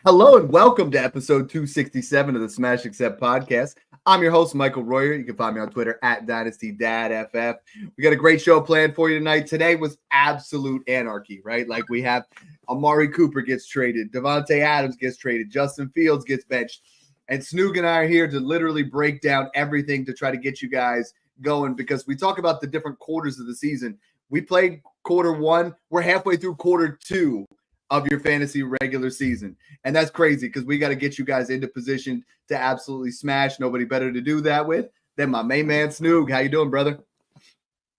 Hello and welcome to episode 267 of the Smash Accept podcast. I'm your host, Michael Royer. You can find me on Twitter at DynastyDadFF. We got a great show planned for you tonight. Today was absolute anarchy, right? Like we have Amari Cooper gets traded, Davante Adams gets traded, Justin Fields gets benched, and Snoog and I are here to literally break down everything to try to get you guys going because we talk about the different quarters of the season. We played quarter one. We're halfway through quarter two of your fantasy regular season. And that's crazy because we got to get you guys into position to absolutely smash. Nobody better to do that with than my main man, Snoog. How you doing, brother?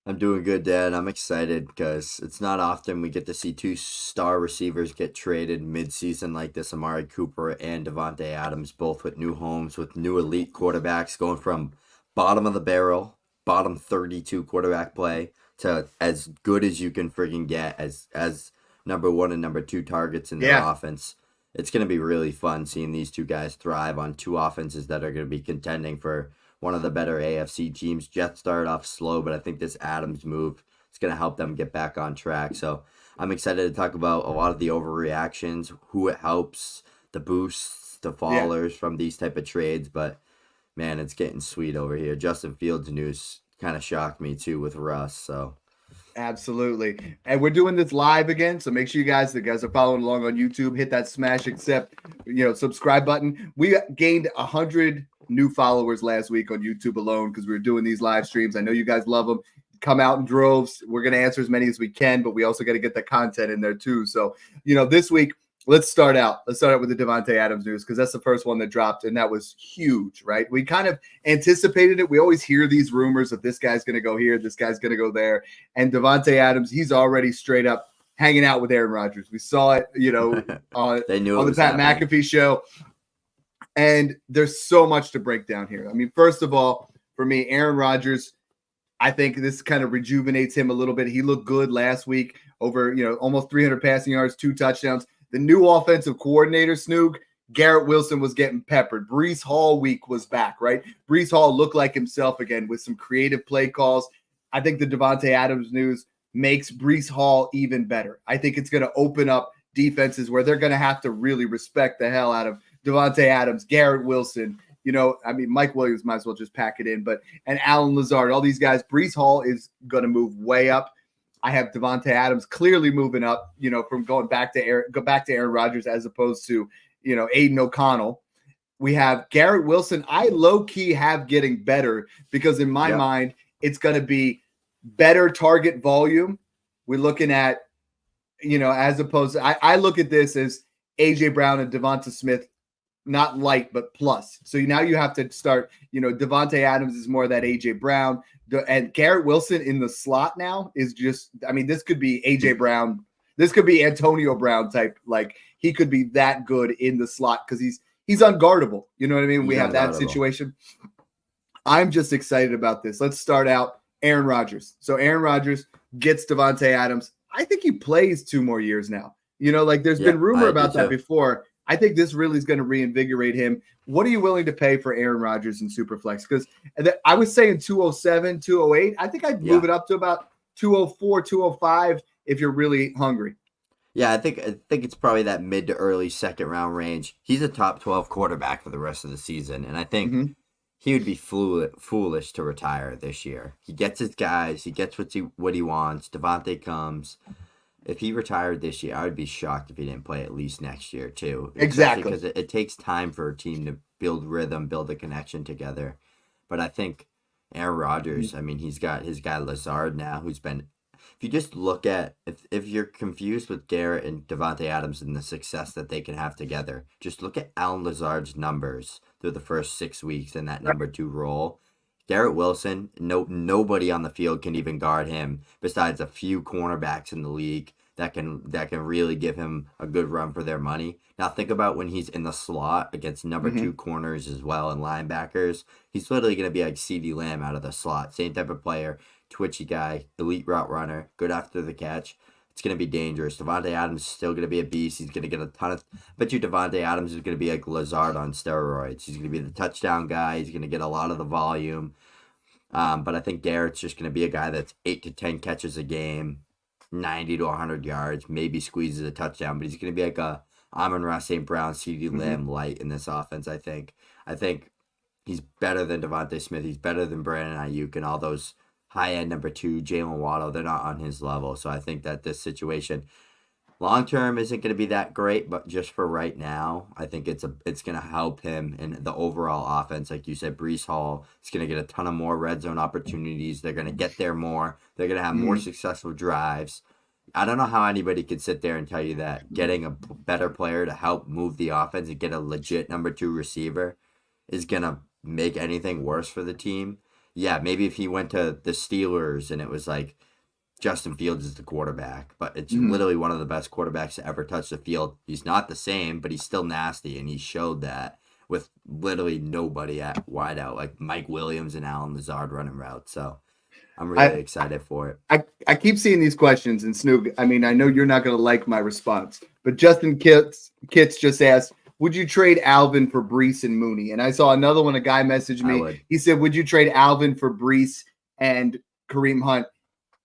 I'm doing good, Dad. I'm excited because it's not often we get to see two star receivers get traded mid-season like this. Amari Cooper and Davante Adams, both with new homes, with new elite quarterbacks going from bottom of the barrel, bottom 32 quarterback play to as good as you can friggin' get as number one and number two targets in their offense. It's going to be really fun seeing these two guys thrive on two offenses that are going to be contending for one of the better AFC teams. Jets started off slow, but I think this Adams move is going to help them get back on track. So I'm excited to talk about a lot of the overreactions, who it helps, the boosts, the fallers from these type of trades. But, man, it's getting sweet over here. Justin Fields news kind of shocked me, too, with Russ. So Absolutely. And we're doing this live again. So make sure the guys are following along on YouTube, hit that smash accept, subscribe button. We gained 100 new followers last week on YouTube alone because we were doing these live streams. I know you guys love them. Come out in droves. We're going to answer as many as we can, but we also got to get the content in there too. So, this week, let's start out with the Davante Adams news because that's the first one that dropped, and that was huge, right? We kind of anticipated it. We always hear these rumors of this guy's going to go here, this guy's going to go there, and Davante Adams, he's already straight up hanging out with Aaron Rodgers. We saw it, on the Pat McAfee show, and there's so much to break down here. I mean, first of all, for me, Aaron Rodgers, I think this kind of rejuvenates him a little bit. He looked good last week, over almost 300 passing yards, 2 touchdowns. The new offensive coordinator, Snoog, Garrett Wilson was getting peppered. Breece Hall week was back, right? Breece Hall looked like himself again with some creative play calls. I think the Davante Adams news makes Breece Hall even better. I think it's going to open up defenses where they're going to have to really respect the hell out of Davante Adams, Garrett Wilson. Mike Williams might as well just pack it in, and Alan Lazard, all these guys. Breece Hall is going to move way up. I have Davante Adams clearly moving up, from going back to Aaron Rodgers as opposed to, Aiden O'Connell. We have Garrett Wilson. I low-key have getting better because in my mind, it's going to be better target volume. We're looking at, as opposed to, I look at this as A.J. Brown and Devonta Smith, not light, but plus. So now you have to start, Davante Adams is more of that A.J. Brown. And Garrett Wilson in the slot now is just, this could be A.J. Brown. This could be Antonio Brown type. Like, he could be that good in the slot because he's unguardable. You know what I mean? We have that situation. I'm just excited about this. Let's start out Aaron Rodgers. So Aaron Rodgers gets Davante Adams. I think he plays 2 more years now. There's been rumor about that before. I think this really is going to reinvigorate him. What are you willing to pay for Aaron Rodgers in Superflex? Because I was saying 207, 208. I think I'd move it up to about 204, 205 if you're really hungry. Yeah, I think it's probably that mid to early second round range. He's a top 12 quarterback for the rest of the season, and I think he would be foolish to retire this year. He gets his guys. He gets what he wants. Davante comes. If he retired this year, I would be shocked if he didn't play at least next year too. Exactly. Because it takes time for a team to build rhythm, build a connection together. But I think Aaron Rodgers, he's got his guy Lazard now, who's been, if you just look at, if you're confused with Garrett and Davante Adams and the success that they can have together, just look at Alan Lazard's numbers through the first 6 weeks in that number 2 role. Garrett Wilson, nobody on the field can even guard him besides a few cornerbacks in the league that can really give him a good run for their money. Now think about when he's in the slot against number 2 corners as well and linebackers. He's literally going to be like CeeDee Lamb out of the slot. Same type of player, twitchy guy, elite route runner, good after the catch. It's going to be dangerous. Davante Adams is still going to be a beast. He's going to get a ton of... I bet you Davante Adams is going to be like Lazard on steroids. He's going to be the touchdown guy. He's going to get a lot of the volume. But I think Garrett's just going to be a guy that's 8 to 10 catches a game, 90 to 100 yards, maybe squeezes a touchdown. But he's going to be like a Amon-Ra St. Brown, CeeDee Lamb light in this offense, I think. I think he's better than Devontae Smith. He's better than Brandon Ayuk and all those high-end number 2, Jalen Waddle. They're not on his level. So I think that this situation long-term isn't going to be that great, but just for right now, I think it's going to help him in the overall offense. Like you said, Breece Hall is going to get a ton of more red zone opportunities. They're going to get there more. They're going to have more successful drives. I don't know how anybody could sit there and tell you that getting a better player to help move the offense and get a legit number 2 receiver is going to make anything worse for the team. Yeah, maybe if he went to the Steelers and it was like Justin Fields is the quarterback, but it's literally one of the best quarterbacks to ever touch the field. He's not the same, but he's still nasty, and he showed that with literally nobody at wide out, like Mike Williams and Allen Lazard running routes. So I'm really excited for it. I keep seeing these questions, and Snoog, I mean, I know you're not going to like my response, but Justin Kitts just asked, would you trade Alvin for Breece and Mooney? And I saw another one, a guy messaged me. He said, would you trade Alvin for Breece and Kareem Hunt?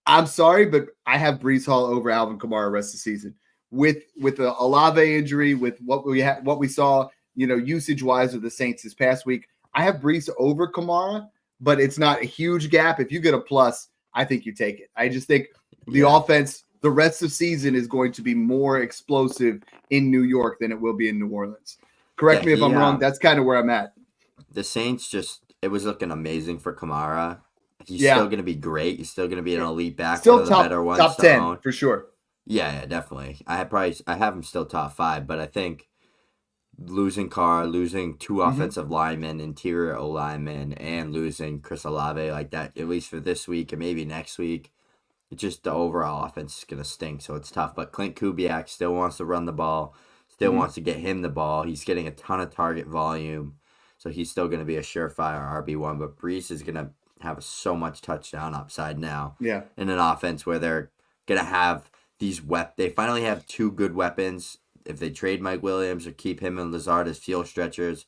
I'm sorry, but I have Breece Hall over Alvin Kamara rest of the season. With the Olave injury, with what we saw, usage-wise with the Saints this past week, I have Breece over Kamara, but it's not a huge gap. If you get a plus, I think you take it. I just think the offense, the rest of the season is going to be more explosive in New York than it will be in New Orleans. Correct me if I'm wrong. That's kind of where I'm at. The Saints it was looking amazing for Kamara. He's still going to be great. He's still going to be an elite back. Still one of the better ones top 10 for sure. Yeah, definitely. I have him still top 5, but I think losing Carr, losing 2 offensive linemen, interior O linemen, and losing Chris Olave like that, at least for this week and maybe next week, it's just the overall offense is going to stink. So it's tough. But Clint Kubiak still wants to run the ball, still wants to get him the ball. He's getting a ton of target volume, so he's still going to be a surefire RB1. But Breece is going to have so much touchdown upside now in an offense where they're going to have these they finally have 2 good weapons. If they trade Mike Williams or keep him and Lazard as field stretchers,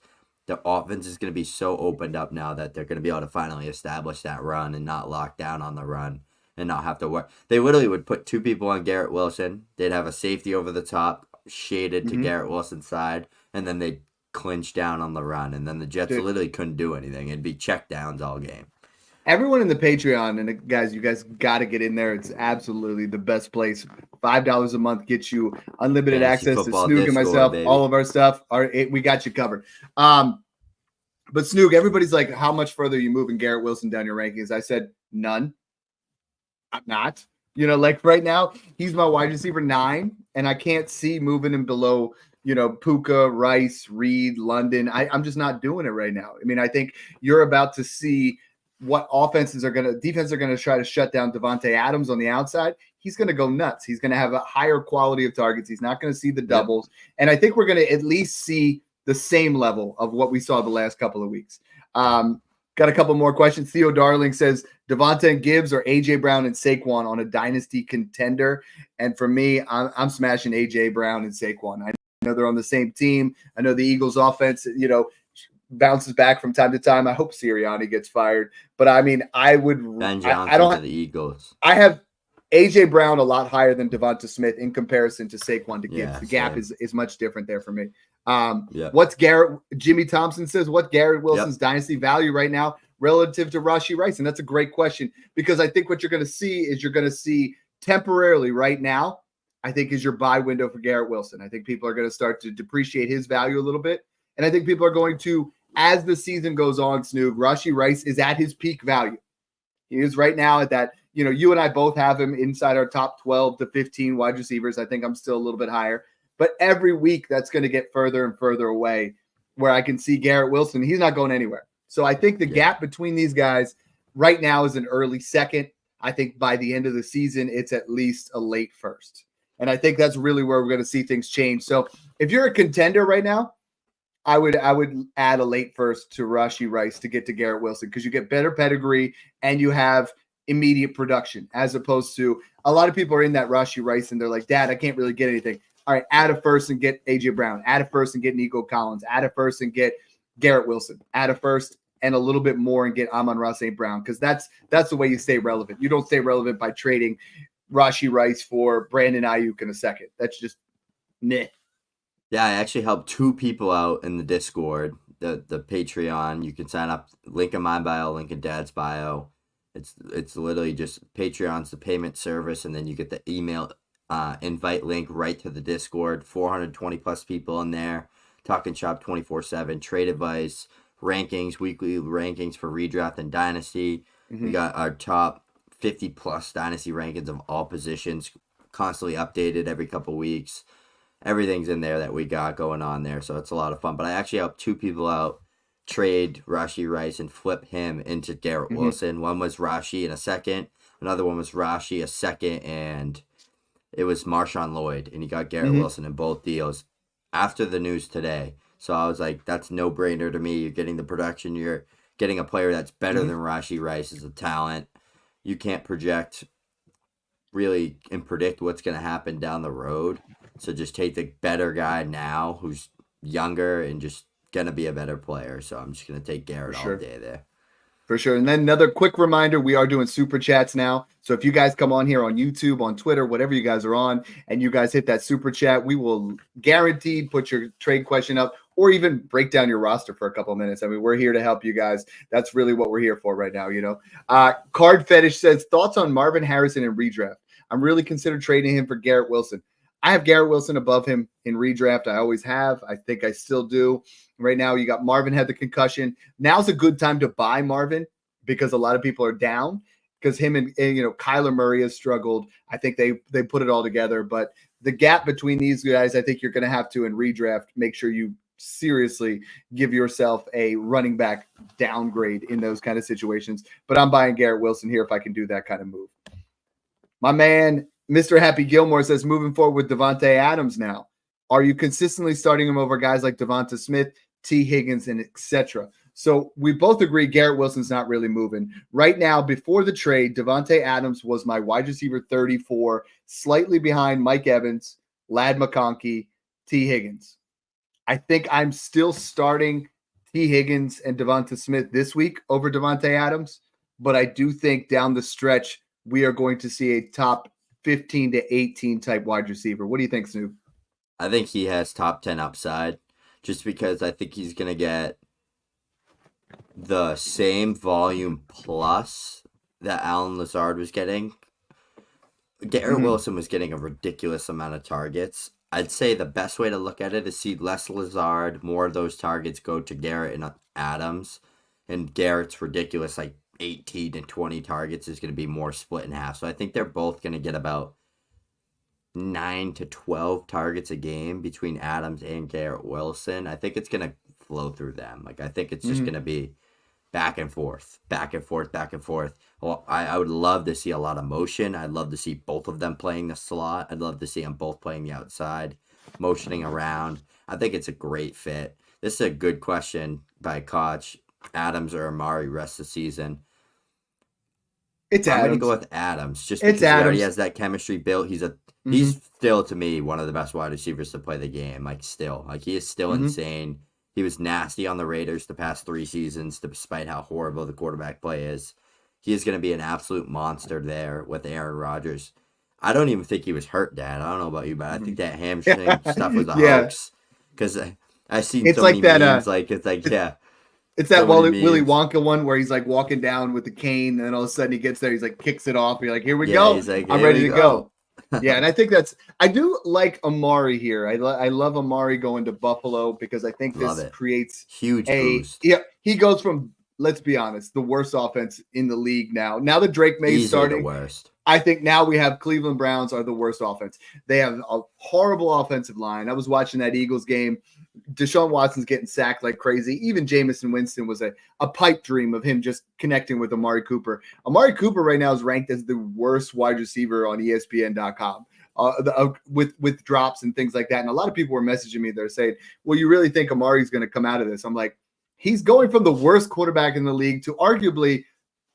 the offense is going to be so opened up now that they're going to be able to finally establish that run and not lock down on the run and not have to work. They literally would put 2 people on Garrett Wilson. They'd have a safety over the top, shaded to Garrett Wilson's side, and then they'd clinch down on the run. And then the Jets literally couldn't do anything. It'd be check downs all game. Everyone in the Patreon, and you guys got to get in there. It's absolutely the best place. $5 a month gets you unlimited access to Snoog and myself, baby. All of our stuff. We got you covered. But Snoog, everybody's like, how much further are you moving Garrett Wilson down your rankings? I said, none. I'm not. Like right now, he's my wide receiver 9, and I can't see moving him below, Puka, Rice, Reed, London. I'm just not doing it right now. I mean, I think you're about to see what defenses are going to try to shut down Devontae Adams on the outside. He's going to go nuts. He's going to have a higher quality of targets. He's not going to see the doubles. And I think we're going to at least see the same level of what we saw the last couple of weeks. Got a couple more questions. Theo Darling says, Devonta and Gibbs or A.J. Brown and Saquon on a dynasty contender? And for me, I'm smashing A.J. Brown and Saquon. I know they're on the same team. I know the Eagles offense, bounces back from time to time. I hope Sirianni gets fired, but I mean, I would. Ben Johnson to the Eagles. I have AJ Brown a lot higher than Devonta Smith in comparison to Saquon to Gibbs. The gap is much different there for me. What's Garrett? Jimmy Thompson says, what Garrett Wilson's dynasty value right now relative to Rashee Rice? And that's a great question, because I think what you're going to see is temporarily right now, I think is your buy window for Garrett Wilson. I think people are going to start to depreciate his value a little bit. And I think people are going to, as the season goes on, Snoog, Rashee Rice is at his peak value. He is right now at that, you and I both have him inside our top 12 to 15 wide receivers. I think I'm still a little bit higher. But every week that's going to get further and further away, where I can see Garrett Wilson. He's not going anywhere. So I think the gap between these guys right now is an early second. I think by the end of the season, it's at least a late first. And I think that's really where we're going to see things change. So if you're a contender right now, I would add a late first to Rashee Rice to get to Garrett Wilson, because you get better pedigree and you have immediate production, as opposed to a lot of people are in that Rashee Rice and they're like, Dad, I can't really get anything. All right, add a first and get A.J. Brown. Add a first and get Nico Collins. Add a first and get Garrett Wilson. Add a first and a little bit more and get Amon-Ra St. Brown, because that's the way you stay relevant. You don't stay relevant by trading Rashee Rice for Brandon Ayuk in a second. That's just meh. Yeah, I actually helped 2 people out in the Discord, the Patreon. You can sign up. Link in my bio, link in Dad's bio. It's literally just Patreon's the payment service, and then you get the email invite link right to the Discord. 420 plus people in there, talking shop 24/7, trade advice, rankings, weekly rankings for redraft and dynasty. We got our top 50 plus dynasty rankings of all positions, constantly updated every couple weeks. Everything's in there that we got going on there, so it's a lot of fun. But I actually helped 2 people out trade Rashi Rice and flip him into Garrett Wilson. One was Rashi in a second, another one was Rashi a second, and it was Marshawn Lloyd, and he got Garrett Wilson in both deals after the news today. So I was like, that's no brainer to me. You're getting the production. You're getting a player that's better than Rashi Rice as a talent. You can't project really and predict what's going to happen down the road. So just take the better guy now who's younger and just going to be a better player. So I'm just going to take Garrett all day there. For sure. And then another quick reminder, we are doing super chats now. So if you guys come on here on YouTube, on Twitter, whatever you guys are on, and you guys hit that super chat, we will guaranteed put your trade question up or even break down your roster for a couple of minutes. I mean, we're here to help you guys. That's really what we're here for right now, you know. Card Fetish says, thoughts on Marvin Harrison in redraft? I'm really considering trading him for Garrett Wilson. I have Garrett Wilson above him in redraft. I always have. I think I still do. Right now, you got Marvin had the concussion. Now's a good time to buy Marvin because a lot of people are down because him and Kyler Murray has struggled. I think they put it all together. But the gap between these guys, I think you're going to have to, in redraft, make sure you seriously give yourself a running back downgrade in those kind of situations. But I'm buying Garrett Wilson here if I can do that kind of move. My man, Mr. Happy Gilmore says, moving forward with Devontae Adams now, are you consistently starting him over guys like Devonta Smith, T. Higgins, and etc.? So we both agree Garrett Wilson's not really moving. Right now, before the trade, Devontae Adams was my wide receiver 34, slightly behind Mike Evans, Ladd McConkey, T. Higgins. I think I'm still starting T. Higgins and Devonta Smith this week over Devontae Adams, but I do think down the stretch we are going to see a top 15 to 18 type wide receiver. What do you think, Snoop? I think he has top 10 upside just because I think he's going to get the same volume plus that Alan Lazard was getting. Garrett Wilson was getting a ridiculous amount of targets. I'd say the best way to look at it is see less Lazard, more of those targets go to Garrett and Adams. And Garrett's ridiculous, like 18 and 20 targets is going to be more split in half. So I think they're both going to get about 9 to 12 targets a game between Adams and Garrett Wilson. I think it's going to flow through them. Like, I think it's just going to be back and forth, back and forth, back and forth. Well, I would love to see a lot of motion. I'd love to see both of them playing the slot. I'd love to see them both playing the outside, motioning around. I think it's a great fit. This is a good question by Koch. Adams or Amari rest of the season. I'm going to go with Adams just because he already has that chemistry built. He's still, to me, one of the best wide receivers to play the game. Like, still. Like, he is still insane. He was nasty on the Raiders the past 3 seasons, despite how horrible the quarterback play is. He is going to be an absolute monster there with Aaron Rodgers. I don't even think he was hurt, Dad. I don't know about you, but I think that hamstring stuff was a hoax. Because I've seen so many memes. It's that Willy Wonka one where he's like walking down with the cane, and then all of a sudden he gets there, he's like kicks it off. You're like, here we go. He's like, I'm ready to go. Yeah, and I think I do like Amari here. I love Amari going to Buffalo because I think this creates huge boost. Yeah, he goes from, let's be honest, the worst offense in the league now. Now that Drake May's starting, the worst. I think now we have Cleveland Browns are the worst offense. They have a horrible offensive line. I was watching that Eagles game. Deshaun Watson's getting sacked like crazy. Even Jameson Winston was a pipe dream of him just connecting with Amari Cooper. Amari Cooper right now is ranked as the worst wide receiver on ESPN.com with drops and things like that. And a lot of people were messaging me. They're saying, well, you really think Amari's going to come out of this? I'm like, he's going from the worst quarterback in the league to arguably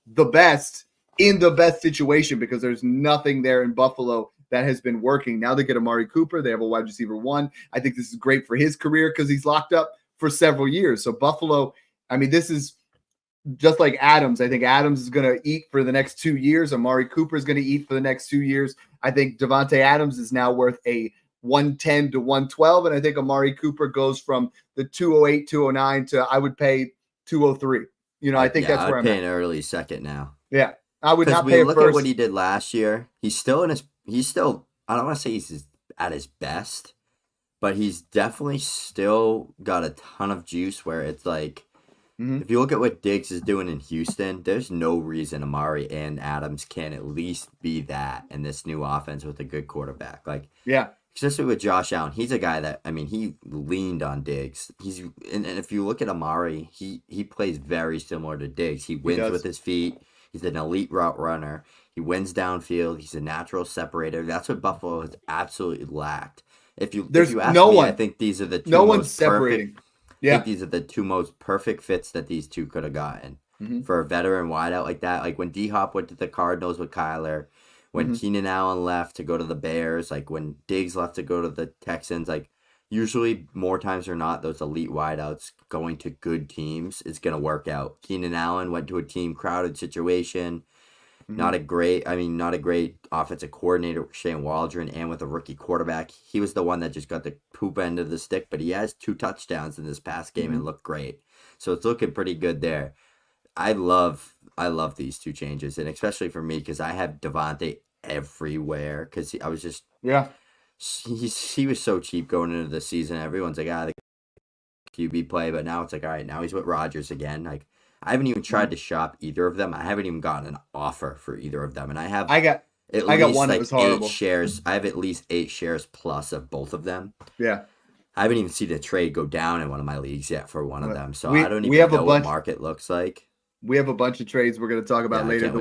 the best in the best situation because there's nothing there in Buffalo that has been working. Now they get Amari Cooper. They have a wide receiver 1. I think this is great for his career because he's locked up for several years. So Buffalo, I mean, this is just like Adams. I think Adams is going to eat for the next 2 years. Amari Cooper is going to eat for the next 2 years. I think Devontae Adams is now worth a 110 to 112. And I think Amari Cooper goes from the 208, 209 to I would pay 203. I think that's where I'd I'm pay at. an early second now. Yeah. I would Because not we pay a look first. at what he did last year. He's still I don't want to say he's at his best, but he's definitely still got a ton of juice where it's like, if you look at what Diggs is doing in Houston, there's no reason Amari and Adams can at least be that in this new offense with a good quarterback. Like, yeah. Especially with Josh Allen, he's a guy that, he leaned on Diggs. And if you look at Amari, he plays very similar to Diggs. He wins with his feet. He's an elite route runner. He wins downfield. He's a natural separator. That's what Buffalo has absolutely lacked. If you ask me, I think these are the two most separating. Yeah. I think these are the two most perfect fits that these two could have gotten for a veteran wideout like that. Like when D-Hop went to the Cardinals with Kyler, when Keenan Allen left to go to the Bears, like when Diggs left to go to the Texans, like usually more times than not, those elite wideouts going to good teams is going to work out. Keenan Allen went to a team crowded situation, not a great offensive coordinator, Shane Waldron, and with a rookie quarterback. He was the one that just got the poop end of the stick, but he has 2 touchdowns in this past game and looked great. So it's looking pretty good there. I love these 2 changes, and especially for me because I have Devontae everywhere because I was just he was so cheap going into the season. Everyone's like, the QB play, but now it's like, all right, now he's with Rodgers again. Like I haven't even tried to shop either of them. I haven't even gotten an offer for either of them, and I got one that was horrible. 8 shares. I have at least 8 shares plus of both of them. Yeah. I haven't even seen a trade go down in one of my leagues yet for one of them, so I don't even know what market looks like. We have a bunch of trades we're going to talk about later.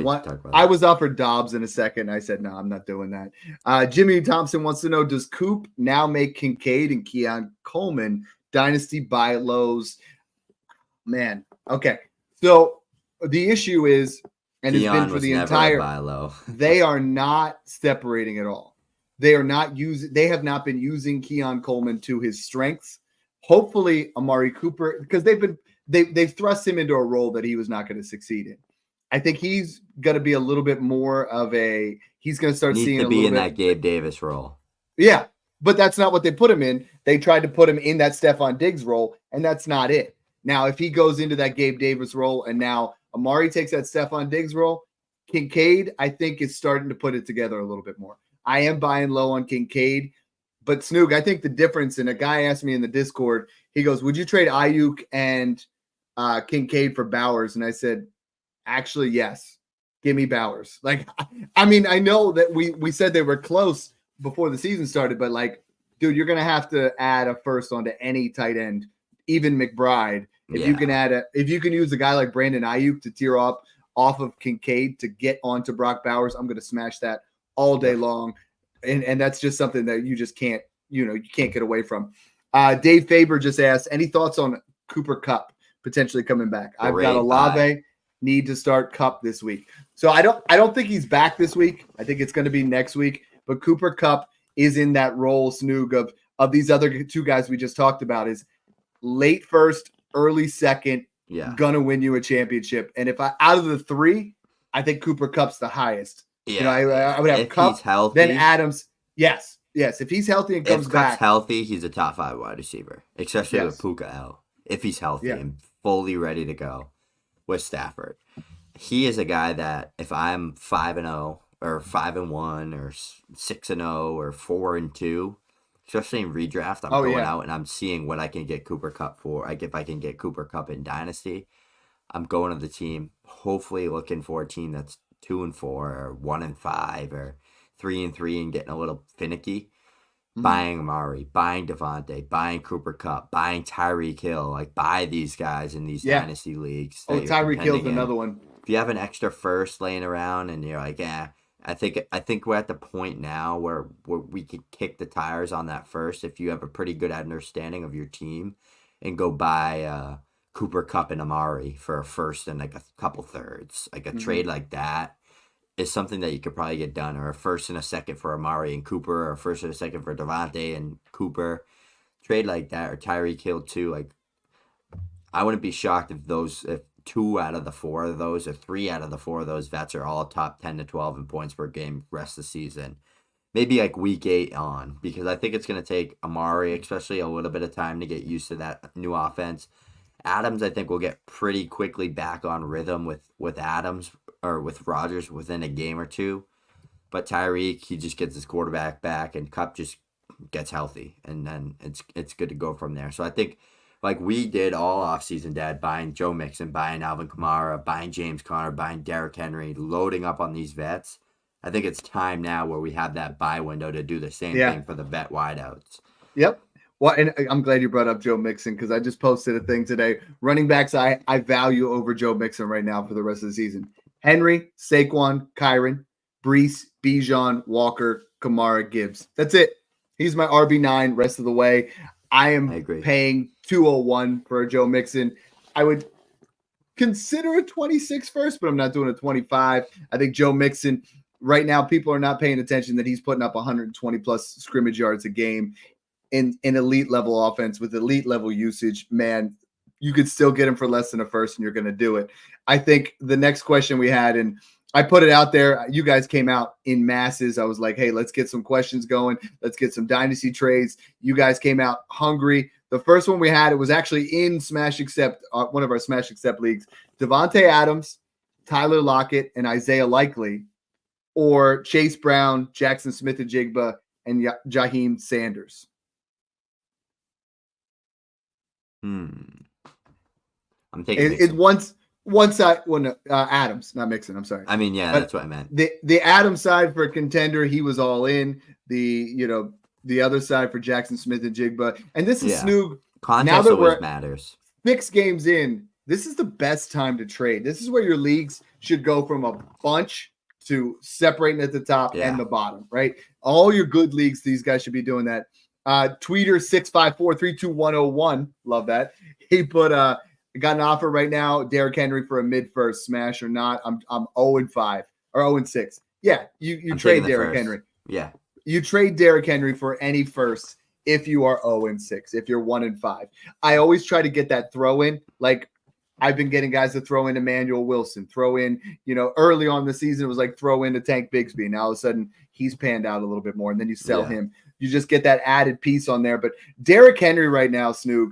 I was offered Dobbs in a second. I said, no, I'm not doing that. Jimmy Thompson wants to know, does Coop now make Kincaid and Keon Coleman dynasty buy lows? Man. Okay. So the issue is, and Keon it's been for the entire buy low. They are not separating at all. They have not been using Keon Coleman to his strengths. Hopefully Amari Cooper, because they've thrust him into a role that he was not going to succeed in. I think he's going to be a little bit more of he's going to start seeing a little bit. In that Gabe Davis role. Yeah, but that's not what they put him in. They tried to put him in that Stephon Diggs role, and that's not it. Now, if he goes into that Gabe Davis role and now Amari takes that Stephon Diggs role, Kincaid, I think, is starting to put it together a little bit more. I am buying low on Kincaid, but Snoog, I think the difference, and a guy asked me in the Discord, he goes, would you trade Ayuk and Kincaid for Bowers? And I said, actually, yes. Give me Bowers. Like, I mean, I know that we said they were close before the season started, but like, dude, you're gonna have to add a first onto any tight end, even McBride. If you can use a guy like Brandon Ayuk to tear off of Kincaid to get onto Brock Bowers, I'm gonna smash that all day long. And that's just something that you just can't, you can't get away from. Dave Faber just asked, any thoughts on Cooper Kupp potentially coming back? I've got Olave, need to start Kupp this week. So I don't think he's back this week. I think it's going to be next week. But Cooper Kupp is in that role, Snoog, of these other 2 guys we just talked about, is late first, early second, gonna win you a championship. And if out of the 3, I think Cooper Kupp's the highest. Yeah. I would have Kupp, then Adams. Yes. If he's healthy and comes back. If Kupp's healthy, he's a top 5 wide receiver, especially with Puka L. If he's healthy and fully ready to go with Stafford. He is a guy that if I'm 5-0 or 5-1 or 6-0 or 4-2, especially in redraft, I'm going out and I'm seeing what I can get Cooper Kupp for. If I can get Cooper Kupp in Dynasty, I'm going to the team, hopefully looking for a team that's 2-4 or 1-5 or 3-3 and getting a little finicky. Buying Amari, buying Devontae, buying Cooper Kupp, buying Tyreek Hill, like buy these guys in these dynasty leagues. Tyreek Hill's another one. If you have an extra first laying around and you're like, I think we're at the point now where we could kick the tires on that first if you have a pretty good understanding of your team and go buy Cooper Kupp and Amari for a first and like a couple thirds. Like a trade like that is something that you could probably get done, or a first and a second for Amari and Cooper, or a first and a second for Devontae and Cooper. Trade like that, or Tyreek Hill too. Like, I wouldn't be shocked if 2 out of the 4 of those, or 3 out of the 4 of those vets are all top 10 to 12 in points per game rest of the season. maybe like week 8 on, because I think it's going to take Amari especially a little bit of time to get used to that new offense. Adams, I think, will get pretty quickly back on rhythm with Adams or with Rodgers within a game or two. But Tyreek, he just gets his quarterback back, and Kupp just gets healthy, and then it's good to go from there. So I think, like we did all offseason, Dad, buying Joe Mixon, buying Alvin Kamara, buying James Conner, buying Derrick Henry, loading up on these vets. I think it's time now where we have that buy window to do the same thing for the vet wideouts. Yep. Well, and I'm glad you brought up Joe Mixon because I just posted a thing today. Running backs I value over Joe Mixon right now for the rest of the season. Henry, Saquon, Kyron, Brees, Bijan, Walker, Kamara, Gibbs. That's it. He's my RB9 rest of the way. I agree. Paying $201 for a Joe Mixon. I would consider a 26 first, but I'm not doing a 25. I think Joe Mixon, right now, people are not paying attention that he's putting up 120 plus scrimmage yards a game in elite level offense with elite level usage. Man, you could still get him for less than a first and you're going to do it. I think the next question we had, and I put it out there, you guys came out in masses. I was like, hey, let's get some questions going. Let's get some dynasty trades. You guys came out hungry. The first one we had, it was actually in Smash Accept, one of our Smash Accept leagues. Devontae Adams, Tyler Lockett, and Isaiah Likely, or Chase Brown, Jackson Smith-Njigba, and Jaheim Sanders. I'm taking it one side. Well, no, Adams, not Mixon. I'm sorry. I mean, yeah, that's what I meant. The Adams side for a contender, he was all in. The other side for Jackson Smith-Njigba, and this is Snoog. Context always matters. 6 games in, this is the best time to trade. This is where your leagues should go from a bunch to separating at the top and the bottom, right? All your good leagues, these guys should be doing that. Tweeter 654-32101, love that. He put got an offer right now, Derrick Henry for a mid first, smash or not. I'm 0-5 or 0-6. Yeah, you trade Derrick Henry. Yeah, you trade Derrick Henry for any first if you are 0-6. If you're 1-5, I always try to get that throw in. Like I've been getting guys to throw in Emmanuel Wilson, throw in, early on in the season, it was like throw in to Tank Bigsby. Now all of a sudden he's panned out a little bit more, and then you sell him. You just get that added piece on there. But Derrick Henry right now, Snoog,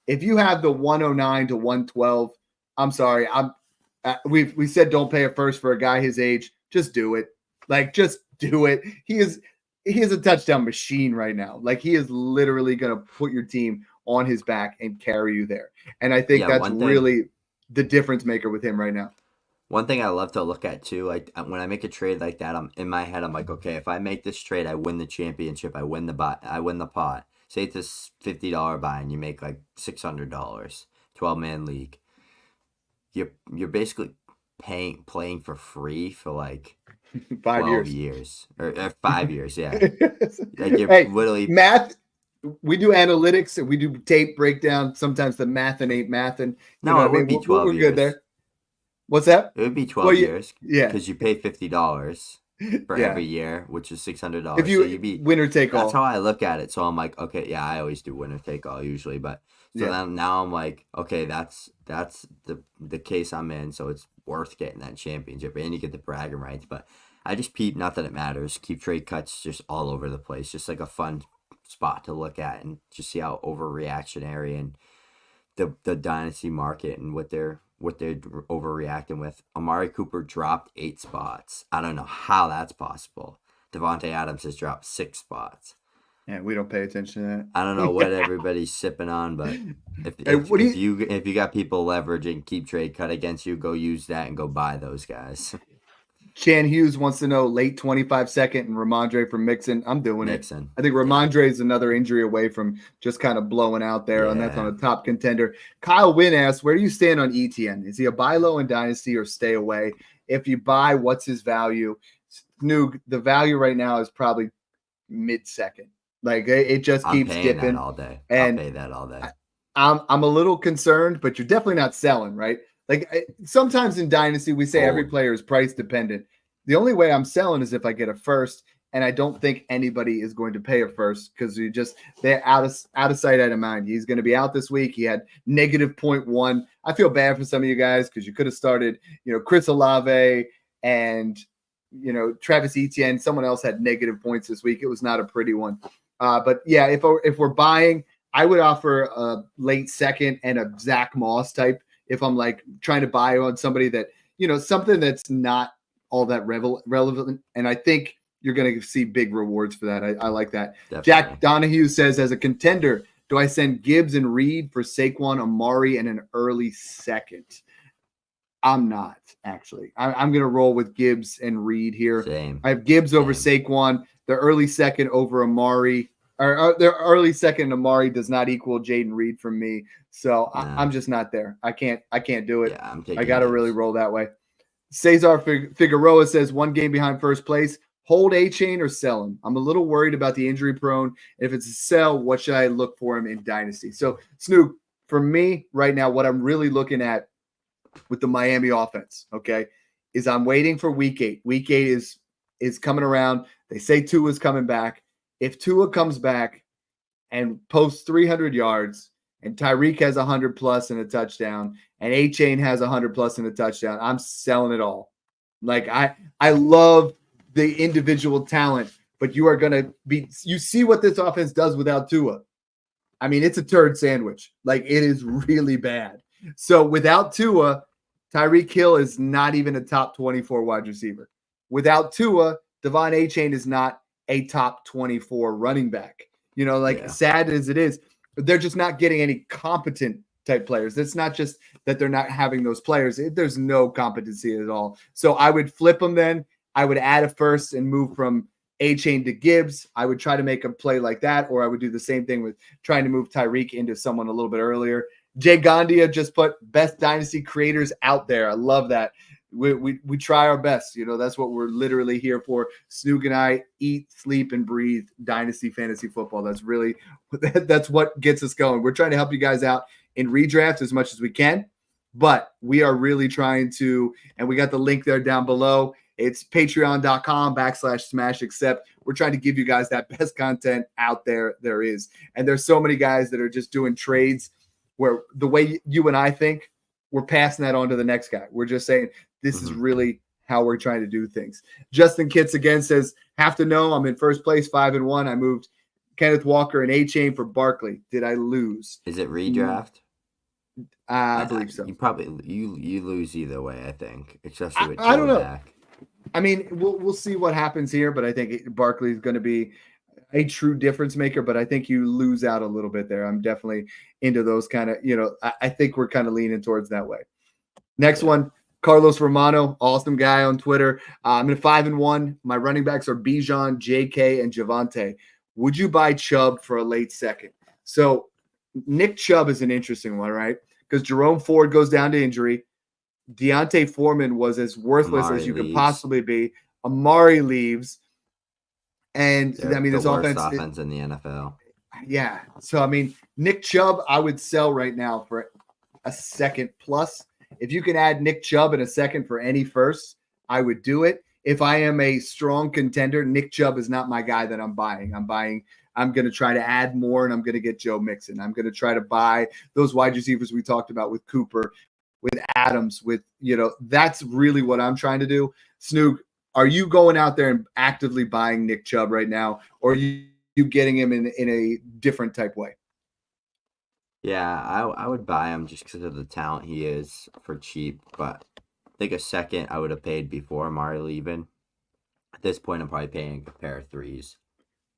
if you have the 109 to 112, I'm sorry. We said don't pay a first for a guy his age. Just do it. Like, just do it. He is a touchdown machine right now. Like, he is literally going to put your team on his back and carry you there. And I think that's really the difference maker with him right now. One thing I love to look at too, like when I make a trade like that, I'm in my head, I'm like, okay, if I make this trade, I win the championship, I win the pot. Say it's a $50 buy and you make like $600, 12-man league. You're basically playing for free for like 5 years or 5 years, yeah. Like you're literally math. We do analytics and we do tape breakdown. Sometimes the math ain't mathin'. No, it would be 12 we're years. Good there. What's that? It would be 12 years. Yeah. Because you pay $50 for every year, which is $600. If you'd be winner take all. That's how I look at it. So I'm like, okay, yeah, I always do winner take all usually. But then now I'm like, okay, that's the case I'm in. So it's worth getting that championship and you get the bragging rights. But I just not that it matters. Keep trade cuts just all over the place. Just like a fun spot to look at and just see how overreactionary and the dynasty market and what they're overreacting with. Amari Cooper dropped 8 spots. I don't know how that's possible. Devontae Adams has dropped 6 spots. Yeah, we don't pay attention to that. I don't know what everybody's sipping on, but if you got people leveraging keep trade cut against you, go use that and go buy those guys. Chan Hughes wants to know late 25 second and Ramondre from Mixon. I'm doing Mixon. it. I think Ramondre is another injury away from just kind of blowing out there, and that's on a top contender. Kyle Wynn asks, where do you stand on ETN? Is he a buy low in Dynasty or stay away? If you buy, what's his value? Snoog, the value right now is probably mid-second. Like, it just keeps dipping. All day. And I'll pay that all day. I'm a little concerned, but you're definitely not selling, right? Like sometimes in Dynasty, we say every player is price dependent. The only way I'm selling is if I get a first, and I don't think anybody is going to pay a first because they're out of sight, out of mind. He's going to be out this week. He had -0.1. I feel bad for some of you guys because you could have started, Chris Olave and Travis Etienne, someone else had negative points this week. It was not a pretty one. But yeah, if we're buying, I would offer a late second and a Zach Moss type if I'm like trying to buy on somebody that, something that's not all that relevant. And I think you're going to see big rewards for that. I like that. Definitely. Jack Donahue says, as a contender, do I send Gibbs and Reed for Saquon, Amari, and an early second? I'm not, actually. I'm going to roll with Gibbs and Reed here. Same. I have Gibbs over Saquon. The early second over Amari. Or the early second Amari does not equal Jaden Reed from me. So I'm just not there. I can't do it. Yeah, I got to really roll that way. Cesar Figueroa says, 1 game behind first place. Hold A-Chain or sell him? I'm a little worried about the injury prone. If it's a sell, what should I look for him in Dynasty? So, Snoop, for me right now, what I'm really looking at with the Miami offense, okay, is I'm waiting for week 8. Week 8 is coming around. They say Tua's coming back. If Tua comes back and posts 300 yards and Tyreek has 100 plus and a touchdown and A-Chain has 100 plus and a touchdown, I'm selling it all. Like I love the individual talent, but you are going to you see what this offense does without Tua. I mean, it's a turd sandwich. Like, it is really bad. So without Tua, Tyreek Hill is not even a top 24 wide receiver. Without Tua, Devon A-Chain is not a top 24 running back. Sad as it is, they're just not getting any competent type players. It's not just that they're not having those players. There's no competency at all. So I would flip them then. I would add a first and move from A-Chain to Gibbs. I would try to make a play like that, or I would do the same thing with trying to move Tyreek into someone a little bit earlier. Jay Gondia just put best dynasty creators out there. I love that. We try our best. That's what we're literally here for. Snoog and I eat, sleep, and breathe dynasty fantasy football. That's what gets us going. We're trying to help you guys out in redraft as much as we can, but we are really trying to, and we got the link there down below. It's patreon.com/smashaccept. We're trying to give you guys that best content out there is. And there's so many guys that are just doing trades where the way you and I think, we're passing that on to the next guy. We're just saying this is really how we're trying to do things. Justin Kitts again says, have to know I'm in first place, 5-1. I moved Kenneth Walker and A-Chain for Barkley. Did I lose? Is it redraft? I believe so. You probably you lose either way, I think. Especially with I don't know. Back. I mean, we'll see what happens here, but I think Barkley is going to be a true difference maker, but I think you lose out a little bit there. I'm definitely into those kind of, I think we're kind of leaning towards that way. Next one, Carlos Romano, awesome guy on Twitter. I'm in 5-1. My running backs are Bijan, JK, and Javante. Would you buy Chubb for a late second? So Nick Chubb is an interesting one, right? Because Jerome Ford goes down to injury. Deontay Foreman was as worthless as you could possibly be. Amari leaves. And this offense in the NFL. Yeah. So, Nick Chubb, I would sell right now for a second plus. If you can add Nick Chubb in a second for any first, I would do it. If I am a strong contender, Nick Chubb is not my guy that I'm buying. I'm going to try to add more, and I'm going to get Joe Mixon. I'm going to try to buy those wide receivers we talked about with Cooper, with Adams, with, that's really what I'm trying to do. Snoog, are you going out there and actively buying Nick Chubb right now, or are you getting him in a different type way? Yeah, I would buy him just because of the talent he is for cheap, but I think a second I would have paid before Amari leaving. At this point, I'm probably paying a pair of threes.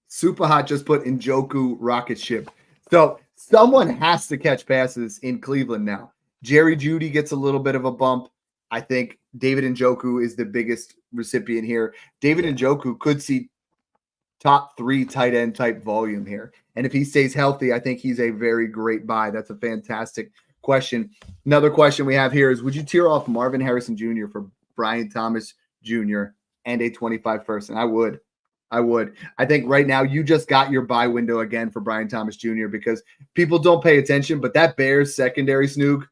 Super Hot just put Njoku rocket ship. So someone has to catch passes in Cleveland now. Jerry Jeudy gets a little bit of a bump. I think David Njoku is the biggest recipient here. David Njoku could see top 3 tight end type volume here. And if he stays healthy, I think he's a very great buy. That's a fantastic question. Another question we have here is, would you tear off Marvin Harrison Jr. for Brian Thomas Jr. and a 25 first? And I would. I think right now you just got your buy window again for Brian Thomas Jr. because people don't pay attention, but that Bears secondary, Snoog,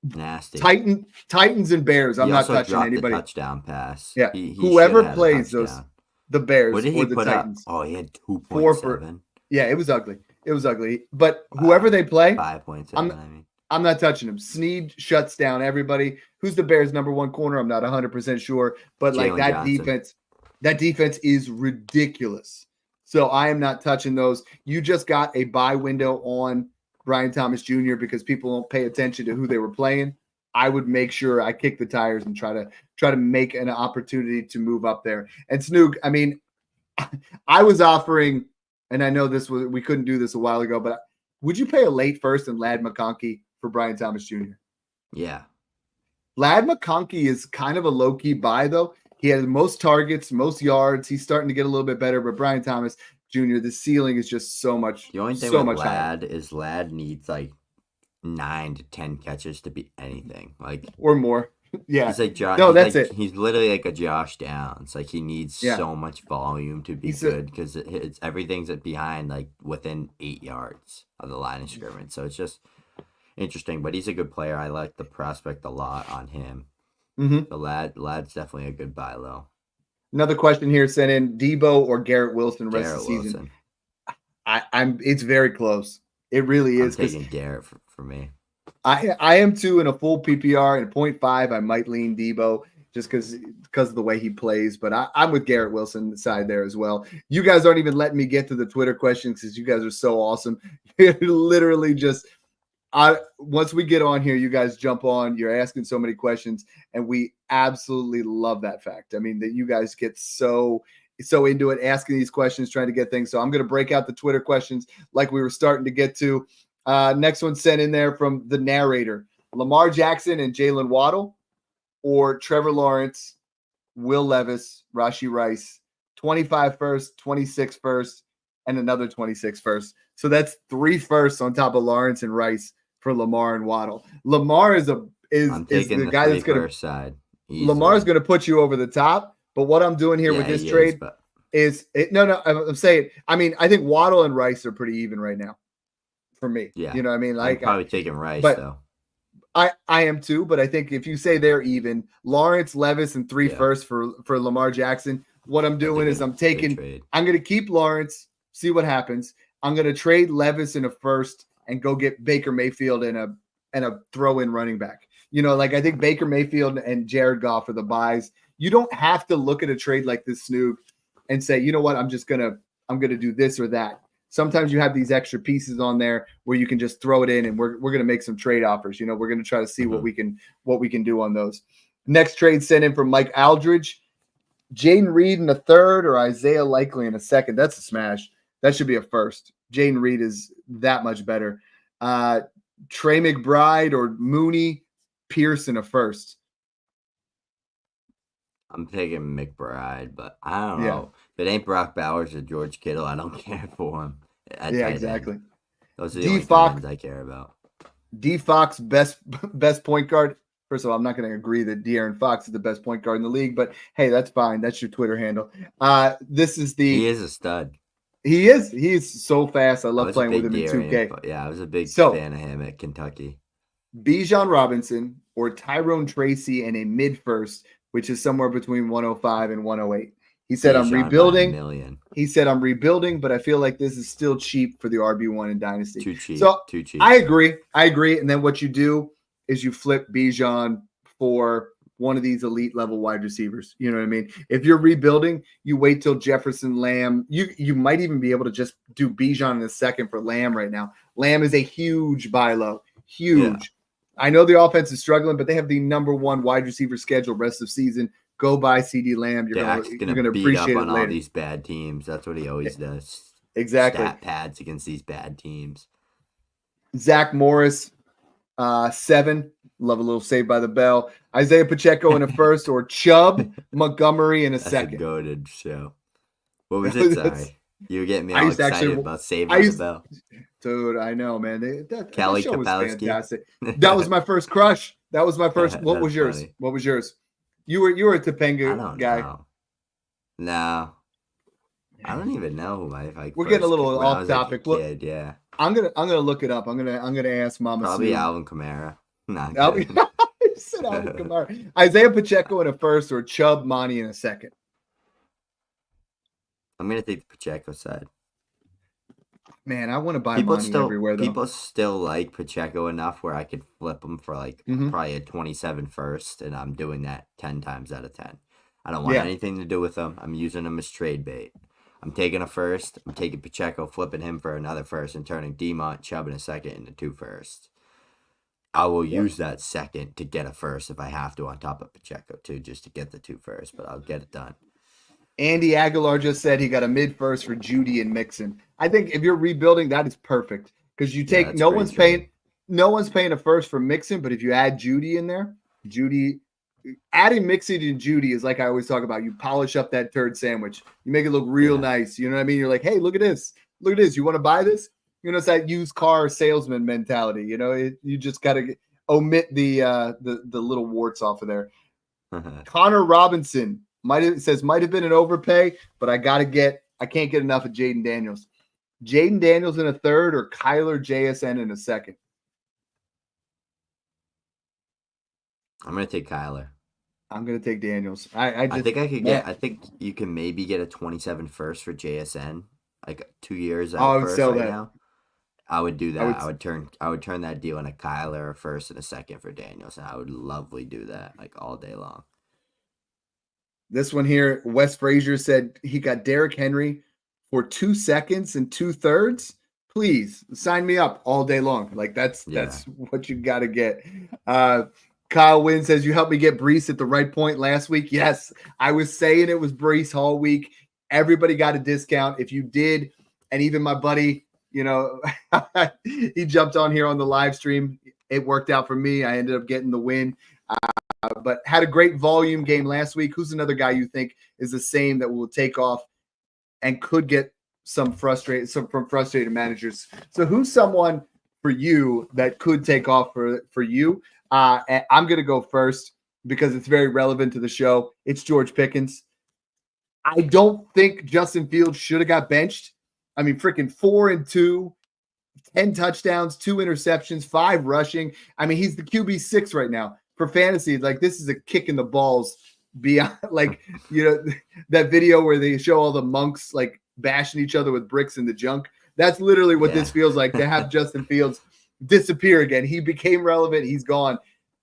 nasty. Titans and Bears. I'm not touching anybody. The touchdown pass. Yeah. Whoever plays the Bears what did he or the put Titans. Up? Oh, he had 2.7. Yeah, it was ugly. But whoever they play, 5.7. I'm not touching him. Snead shuts down everybody. Who's the Bears' number one corner? I'm not 100% sure, but like that defense is ridiculous. So I am not touching those. You just got a buy window on Brian Thomas Jr. because people don't pay attention to who they were playing. I would make sure I kick the tires and try to make an opportunity to move up there. And Snoog, I mean, I was offering, and I know we couldn't do this a while ago, but would you pay a late first and Ladd McConkey for Brian Thomas Jr.? Yeah. Ladd McConkey is kind of a low-key buy, though. He has most targets, most yards. He's starting to get a little bit better, but Brian Thomas Jr., the ceiling is just so much. The only thing with Ladd is Ladd needs like 9 to 10 catches to be anything, like or more. Yeah, he's like Josh. No, that's it. He's literally like a Josh Downs. Like he needs so much volume to be good because it's everything's behind like within 8 yards of the line of scrimmage. So it's just interesting, but he's a good player. I like the prospect a lot on him. Mm-hmm. The Ladd's definitely a good buy low. Another question here sent in: Debo or Garrett Wilson rest of the season? It's very close. It really is. I'm taking Garrett for me. I am too in a full PPR and 0.5. I might lean Debo just because of the way he plays, but I'm with Garrett Wilson side there as well. You guys aren't even letting me get to the Twitter questions because you guys are so awesome. You're literally just once we get on here, you guys jump on. You're asking so many questions, and we absolutely love that fact. I mean, that you guys get so into it, asking these questions, trying to get things. So I'm going to break out the Twitter questions like we were starting to get to. Next one sent in there from the narrator: Lamar Jackson and Jalen Waddle, or Trevor Lawrence, Will Levis, Rashee Rice, 25 first, 26 first, and another 26 first. So that's 3 firsts on top of Lawrence and Rice for Lamar and Waddle. Lamar is the guy that's going to side. Lamar's going to put you over the top. But what I'm doing here with this trade I'm saying, I mean, I think Waddle and Rice are pretty even right now for me. Yeah. You know what I mean? Like, I'm probably taking Rice, though. I am too, but I think if you say they're even, Lawrence, Levis, and 3 firsts for Lamar Jackson, what I'm doing is I'm going to keep Lawrence, see what happens. I'm going to trade Levis in a first and go get Baker Mayfield and a throw-in running back. You know, like I think Baker Mayfield and Jared Goff are the buys. You don't have to look at a trade like this, Snoog, and say, you know what, I'm gonna do this or that. Sometimes you have these extra pieces on there where you can just throw it in, and we're gonna make some trade offers. You know, we're gonna try to see what we can do on those. Next trade sent in from Mike Aldridge: Jaden Reed in a third or Isaiah Likely in a second. That's a smash. That should be a first. Jaden Reed is that much better. Trey McBride or Mooney Pierce in a first. I'm taking McBride, but I don't know. If it ain't Brock Bowers or George Kittle, I don't care for him. Exactly. Those are the only ones I care about. D Fox, best point guard. First of all, I'm not going to agree that De'Aaron Fox is the best point guard in the league, but hey, that's fine. That's your Twitter handle. He is a stud. He is. He's so fast. I love playing with him in 2K. I was a big fan of him at Kentucky. Bijan Robinson or Tyrone Tracy in a mid first, which is somewhere between 105 and 108. He said, I'm rebuilding. He said, I'm rebuilding, but I feel like this is still cheap for the RB1 in Dynasty. Too cheap. So too cheap. I agree. And then what you do is you flip Bijan for one of these elite level wide receivers. You know what I mean? If you're rebuilding, you wait till Jefferson, Lamb. You might even be able to just do Bijan in a second for Lamb right now. Lamb is a huge buy low. Huge. Yeah. I know the offense is struggling, but they have the number 1 wide receiver schedule rest of season. Go buy CD Lamb. You're going to appreciate it later. All these bad teams. That's what he always does. Exactly. Stat pads against these bad teams. Zach Morris, 7. Love a little Saved by the Bell. Isaiah Pacheco in a first, or Chubb Montgomery in a second. That's a goated show. What was it? Sorry. You were getting me all excited about Saved by the Bell. Dude, I know, man. Kelly that show was Kapowski. Fantastic. That was my first crush. That was my first. What was yours? Funny. What was yours? You were a Topanga guy. Know. No. I don't even know who my We're getting a little off topic. Kid, yeah. I'm gonna look it up. I'm gonna ask Mama. Probably Alvin Kamara. Nah, I said Alvin Kamara. Isaiah Pacheco in a first, or Chubb Monty in a second. I'm gonna take the Pacheco side. Man, I want to buy Monty everywhere though. People still like Pacheco enough where I could flip him for like probably a 27 first, and I'm doing that 10 times out of 10. I don't want anything to do with him. I'm using him as trade bait. I'm taking a first. I'm taking Pacheco, flipping him for another first, and turning Demont, Chubb in a second into 2 firsts. I will use that second to get a first if I have to on top of Pacheco too, just to get the 2 firsts, but I'll get it done. Andy Aguilar just said he got a mid first for Judy and Mixon. I think if you're rebuilding, that is perfect because you take no one's paying a first for Mixon, but if you add Judy in there, adding Mixon and Judy is like I always talk about. You polish up that turd sandwich, you make it look real nice. You know what I mean? You're like, hey, look at this, You want to buy this? You know, it's that used car salesman mentality. You know, you just got to omit the little warts off of there. Connor Robinson might have been an overpay, but I can't get enough of Jaden Daniels. Jaden Daniels in a third or Kyler JSN in a second? I'm gonna take Kyler. I'm gonna take Daniels. I think you can maybe get a 27 first for JSN, like 2 years out. I would sell right that. Now. I would do that. I would turn that deal into Kyler, a first and a second for Daniels, and I would lovely do that like all day long. This one here, Wes Frazier said he got Derrick Henry for 2 seconds and 2/3. Please sign me up all day long. Like that's what you got to get. Kyle Wynn says you helped me get Brees at the right point last week. Yes, I was saying it was Brees all week. Everybody got a discount. If you did, and even my buddy, you know, he jumped on here on the live stream. It worked out for me. I ended up getting the win. But had a great volume game last week. Who's another guy you think is the same that will take off and could get some from frustrated managers? So who's someone for you that could take off for you? And I'm going to go first because it's very relevant to the show. It's George Pickens. I don't think Justin Fields should have got benched. I mean, freaking 4-2, 10 touchdowns, 2 interceptions, 5 rushing. I mean, he's the QB6 right now. For fantasy, like this is a kick in the balls beyond, like, you know, that video where they show all the monks like bashing each other with bricks in the junk. That's literally what this feels like to have Justin Fields disappear again. He became relevant. He's gone.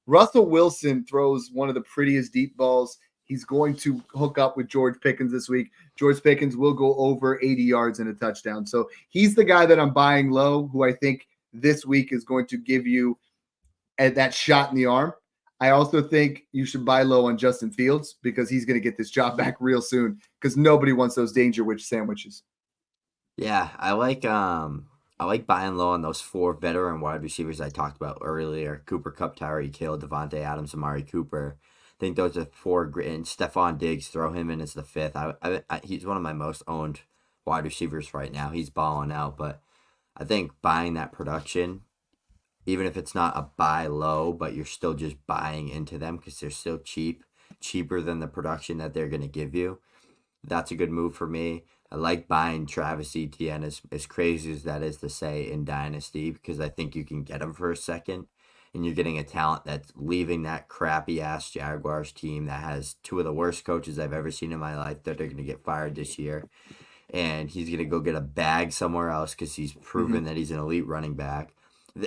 Russell Wilson throws one of the prettiest deep balls. He's going to hook up with George Pickens this week. George Pickens will go over 80 yards and a touchdown. So he's the guy that I'm buying low, who I think this week is going to give you that shot in the arm. I also think you should buy low on Justin Fields because he's going to get this job back real soon because nobody wants those danger witch sandwiches. Yeah, I like buying low on those 4 veteran wide receivers I talked about earlier: Cooper Kupp, Tyreek Hill, Devontae Adams, Amari Cooper. I think those are 4 great. And Stephon Diggs, throw him in as the 5th. He's one of my most owned wide receivers right now. He's balling out, but I think buying that production, even if it's not a buy low, but you're still just buying into them because they're still cheaper than the production that they're going to give you. That's a good move for me. I like buying Travis Etienne, as crazy as that is to say, in Dynasty, because I think you can get him for a second, and you're getting a talent that's leaving that crappy-ass Jaguars team that has 2 of the worst coaches I've ever seen in my life that are going to get fired this year. And he's going to go get a bag somewhere else because he's proven that he's an elite running back.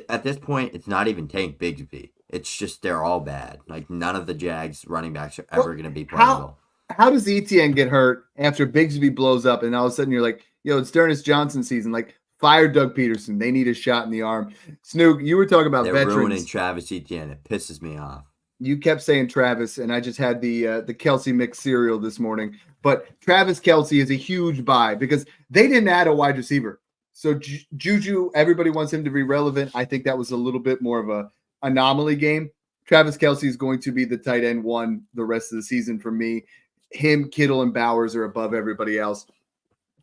At this point, it's not even Tank Bigsby. It's just they're all bad. Like, none of the Jags running backs are ever going to be playable. How does Etienne get hurt after Bigsby blows up and all of a sudden you're like, yo, it's Ernest Johnson season. Like, fire Doug Peterson. They need a shot in the arm. Snook, you were talking about They're veterans. Ruining Travis Etienne. It pisses me off. You kept saying Travis, and I just had the Kelsey mixed cereal this morning. But Travis Kelsey is a huge buy because they didn't add a wide receiver. So Juju, everybody wants him to be relevant. I think that was a little bit more of a anomaly game. Travis Kelsey is going to be the tight end 1 the rest of the season for me. Him, Kittle, and Bowers are above everybody else.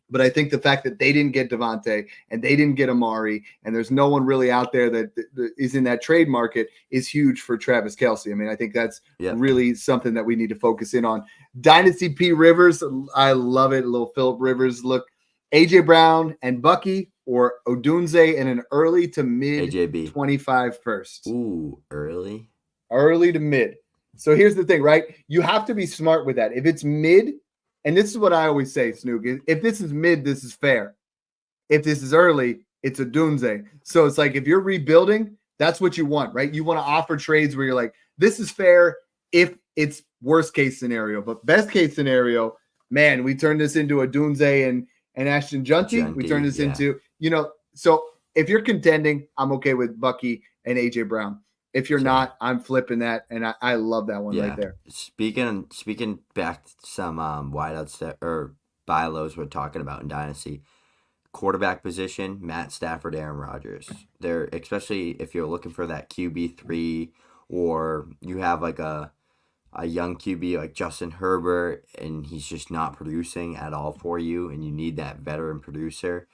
But I think the fact that they didn't get Devontae and they didn't get Amari, and there's no one really out there that is in that trade market is huge for Travis Kelsey. I mean, I think that's really something that we need to focus in on. Dynasty P. Rivers, I love it. A little Phillip Rivers look. AJ Brown and Bucky, or Odunze in an early to mid AJB. 25 first. Ooh, early to mid. So here's the thing, right? You have to be smart with that. If it's mid, and this is what I always say, Snook, if this is mid, this is fair. If this is early, it's a doomsday. So it's like if you're rebuilding, that's what you want, right? You want to offer trades where you're like, this is fair if it's worst case scenario, but best case scenario, man, we turn this into a doomsday and Ashton Junty. We turn this into, so if you're contending, I'm okay with Bucky and AJ Brown. If you're not, I'm flipping that, and I love that one right there. Speaking back to some wideouts or buy lows we're talking about in Dynasty, quarterback position, Matt Stafford, Aaron Rodgers. They're, especially if you're looking for that QB3, or you have like a young QB like Justin Herbert and he's just not producing at all for you, and you need that veteran producer,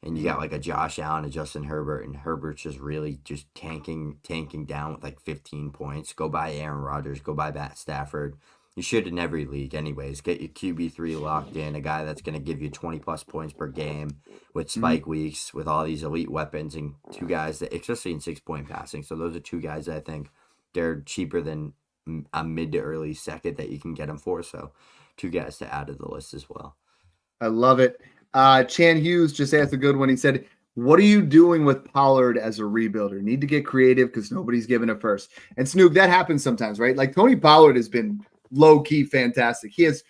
and you got like a Josh Allen, a Justin Herbert, and Herbert's just really just tanking down with like 15 points. Go buy Aaron Rodgers, go buy Matt Stafford. You should in every league anyways. Get your QB3 locked in, a guy that's going to give you 20-plus points per game with spike weeks, with all these elite weapons, and two guys that, especially in 6-point passing. So those are two guys that I think they're cheaper than a mid to early second that you can get them for. So two guys to add to the list as well. I love it. Chan Hughes just asked a good one. He said, what are you doing with Pollard as a rebuilder? Need to get creative because nobody's giving a first. And Snoop, that happens sometimes, right? Like Tony Pollard has been low-key fantastic. He's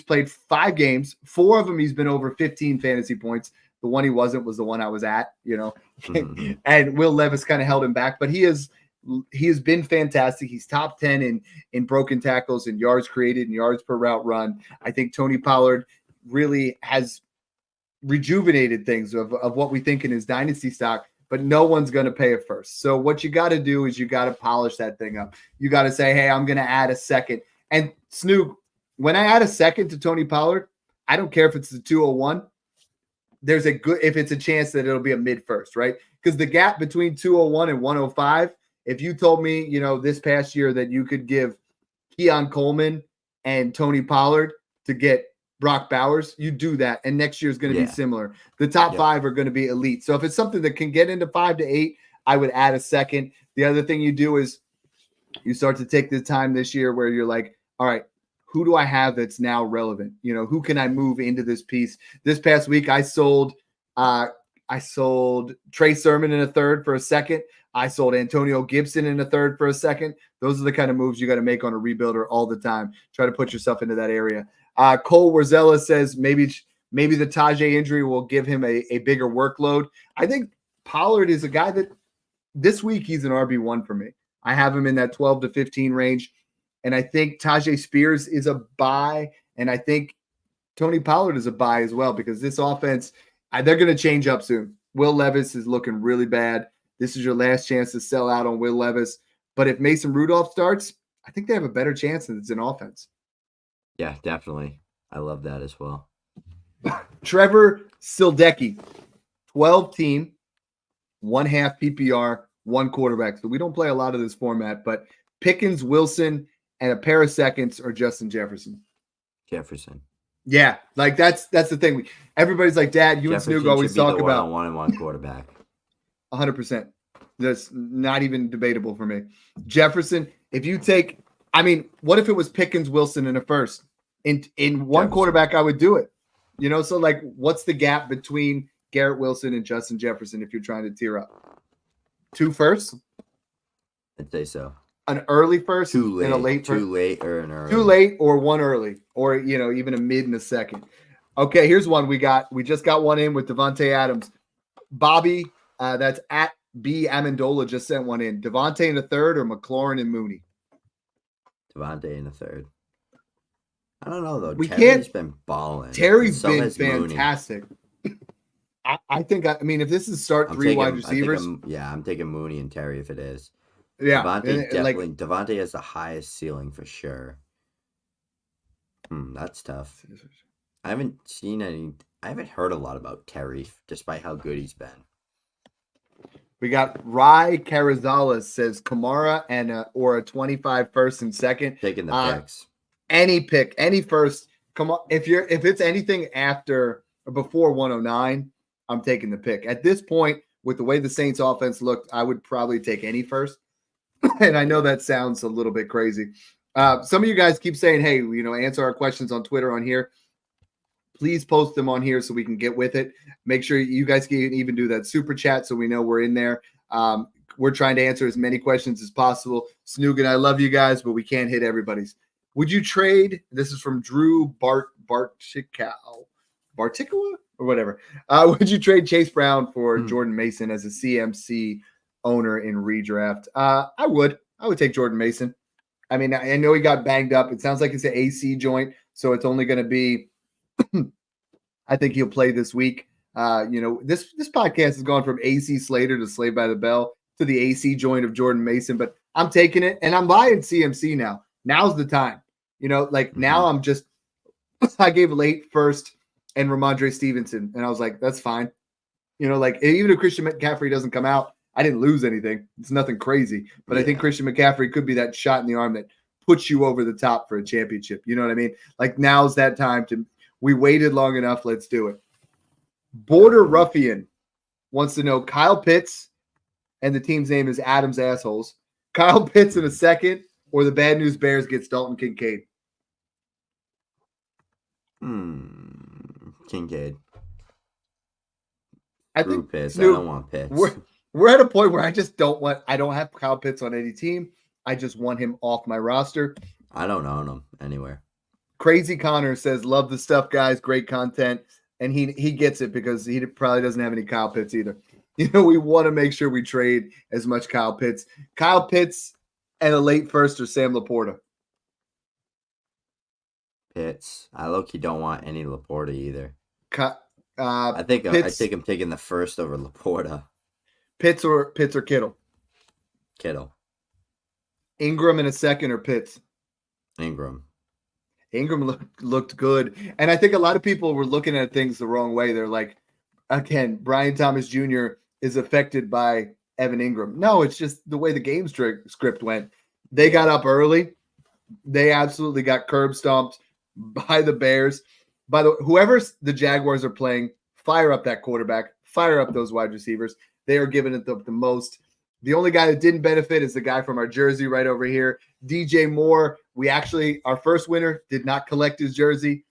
played 5 games. 4 of them he's been over 15 fantasy points. The one he wasn't was the one I was at, and Will Levis kind of held him back, but he has been fantastic. He's top 10 in broken tackles and yards created and yards per route run. I think Tony Pollard really has rejuvenated things of what we think in his dynasty stock, but no one's going to pay it first. So what you got to do is you got to polish that thing up. You got to say, hey, I'm going to add a second. And Snoop, when I add a second to Tony Pollard, I don't care if it's the 201. There's if it's a chance that it'll be a mid first, right? Because the gap between 201 and 105, if you told me, this past year that you could give Keon Coleman and Tony Pollard to get Brock Bowers, you do that. And next year is going to be similar. The top 5 are going to be elite. So if it's something that can get into 5 to 8, I would add a second. The other thing you do is you start to take the time this year where you're like, all right, who do I have that's now relevant? Who can I move into this piece? This past week, I sold Trey Sermon in a third for a second. I sold Antonio Gibson in a third for a second. Those are the kind of moves you got to make on a rebuilder all the time. Try to put yourself into that area. Cole Warzella says maybe the Tajay injury will give him a bigger workload. I think Pollard is a guy that this week he's an RB1 for me. I have him in that 12 to 15 range. And I think Tajay Spears is a buy. And I think Tony Pollard is a buy as well, because this offense, they're going to change up soon. Will Levis is looking really bad. This is your last chance to sell out on Will Levis. But if Mason Rudolph starts, I think they have a better chance than it's an offense. Yeah, definitely. I love that as well. Trevor Sildecki, 12 team, 1/2 PPR, 1 quarterback. So we don't play a lot of this format, but Pickens, Wilson, and a pair of seconds are Justin Jefferson. Yeah, like that's the thing. Everybody's like, Dad, you Jefferson and Snoop always talk about 1-on-1 quarterback. 100%. That's not even debatable for me. Jefferson, if you take, what if it was Pickens, Wilson in a first? In one Jefferson. Quarterback, I would do it. So like, what's the gap between Garrett Wilson and Justin Jefferson if you're trying to tier up? 2 firsts? I'd say so. An early first, too late, and a late too late, or an early. Too late, or 1 early, or even a mid and a second. Okay, here's one we got. We just got one in with Devontae Adams. Bobby, that's at B Amendola, just sent one in. Devontae in the third, or McLaurin and Mooney? Devontae in the third. I don't know though. Terry's been balling. Terry's been fantastic. I think if this is start 3 wide receivers, I'm taking Mooney and Terry if it is. Yeah, Devontae has the highest ceiling for sure. That's tough. I haven't heard a lot about Terry, despite how good he's been. We got Rai Carrizales says Kamara and or a 25 first and second. Taking the picks. Any pick, any first. Come on, if it's anything after or before 109, I'm taking the pick. At this point, with the way the Saints offense looked, I would probably take any first. And I know that sounds a little bit crazy. Some of you guys keep saying, hey, answer our questions on Twitter on here. please post them on here so we can get with it. Make sure you guys can even do that super chat so we know we're in there. We're trying to answer as many questions as possible. Snoogan, I love you guys, but we can't hit everybody's. Would you trade? This is from Drew Bartikwa or whatever. Would you trade Chase Brown for Jordan Mason as a CMC owner in redraft? I would take Jordan Mason. I mean, I know he got banged up. It sounds like it's an AC joint, so it's only going to be. I think he'll play this week. This podcast has gone from AC Slater to Slave by the Bell to the AC joint of Jordan Mason, but I'm taking it and I'm buying CMC now. Now's the time. Now I'm just. I gave late first and Ramondre Stevenson, and I was like, that's fine. Even if Christian McCaffrey doesn't come out, I didn't lose anything. It's nothing crazy. But I think Christian McCaffrey could be that shot in the arm that puts you over the top for a championship. You know what I mean? Now's that time to – we waited long enough. Let's do it. Border Ruffian wants to know Kyle Pitts, and the team's name is Adam's Assholes. Kyle Pitts in a second, or the Bad News Bears gets Dalton Kincaid? Kincaid. I think Pitts. I don't want Pitts. We're at a point where I don't have Kyle Pitts on any team. I just want him off my roster. I don't own him anywhere. Crazy Connor says, love the stuff, guys. Great content. And he gets it because he probably doesn't have any Kyle Pitts either. We want to make sure we trade as much Kyle Pitts. Kyle Pitts and a late first or Sam Laporta. Pitts. I low-key don't want any Laporta either. I think I'm taking the first over Laporta. Pitts or Kittle? Kittle. Ingram in a second or Pitts? Ingram looked good. And I think a lot of people were looking at things the wrong way. They're like, again, Brian Thomas Jr. is affected by Evan Ingram. No, it's just the way the game script went. They got up early. They absolutely got curb stomped by the Bears. By the way, whoever the Jaguars are playing, fire up that quarterback, fire up those wide receivers. They are giving it the most. The only guy that didn't benefit is the guy from our jersey right over here, DJ Moore. Our first winner did not collect his jersey.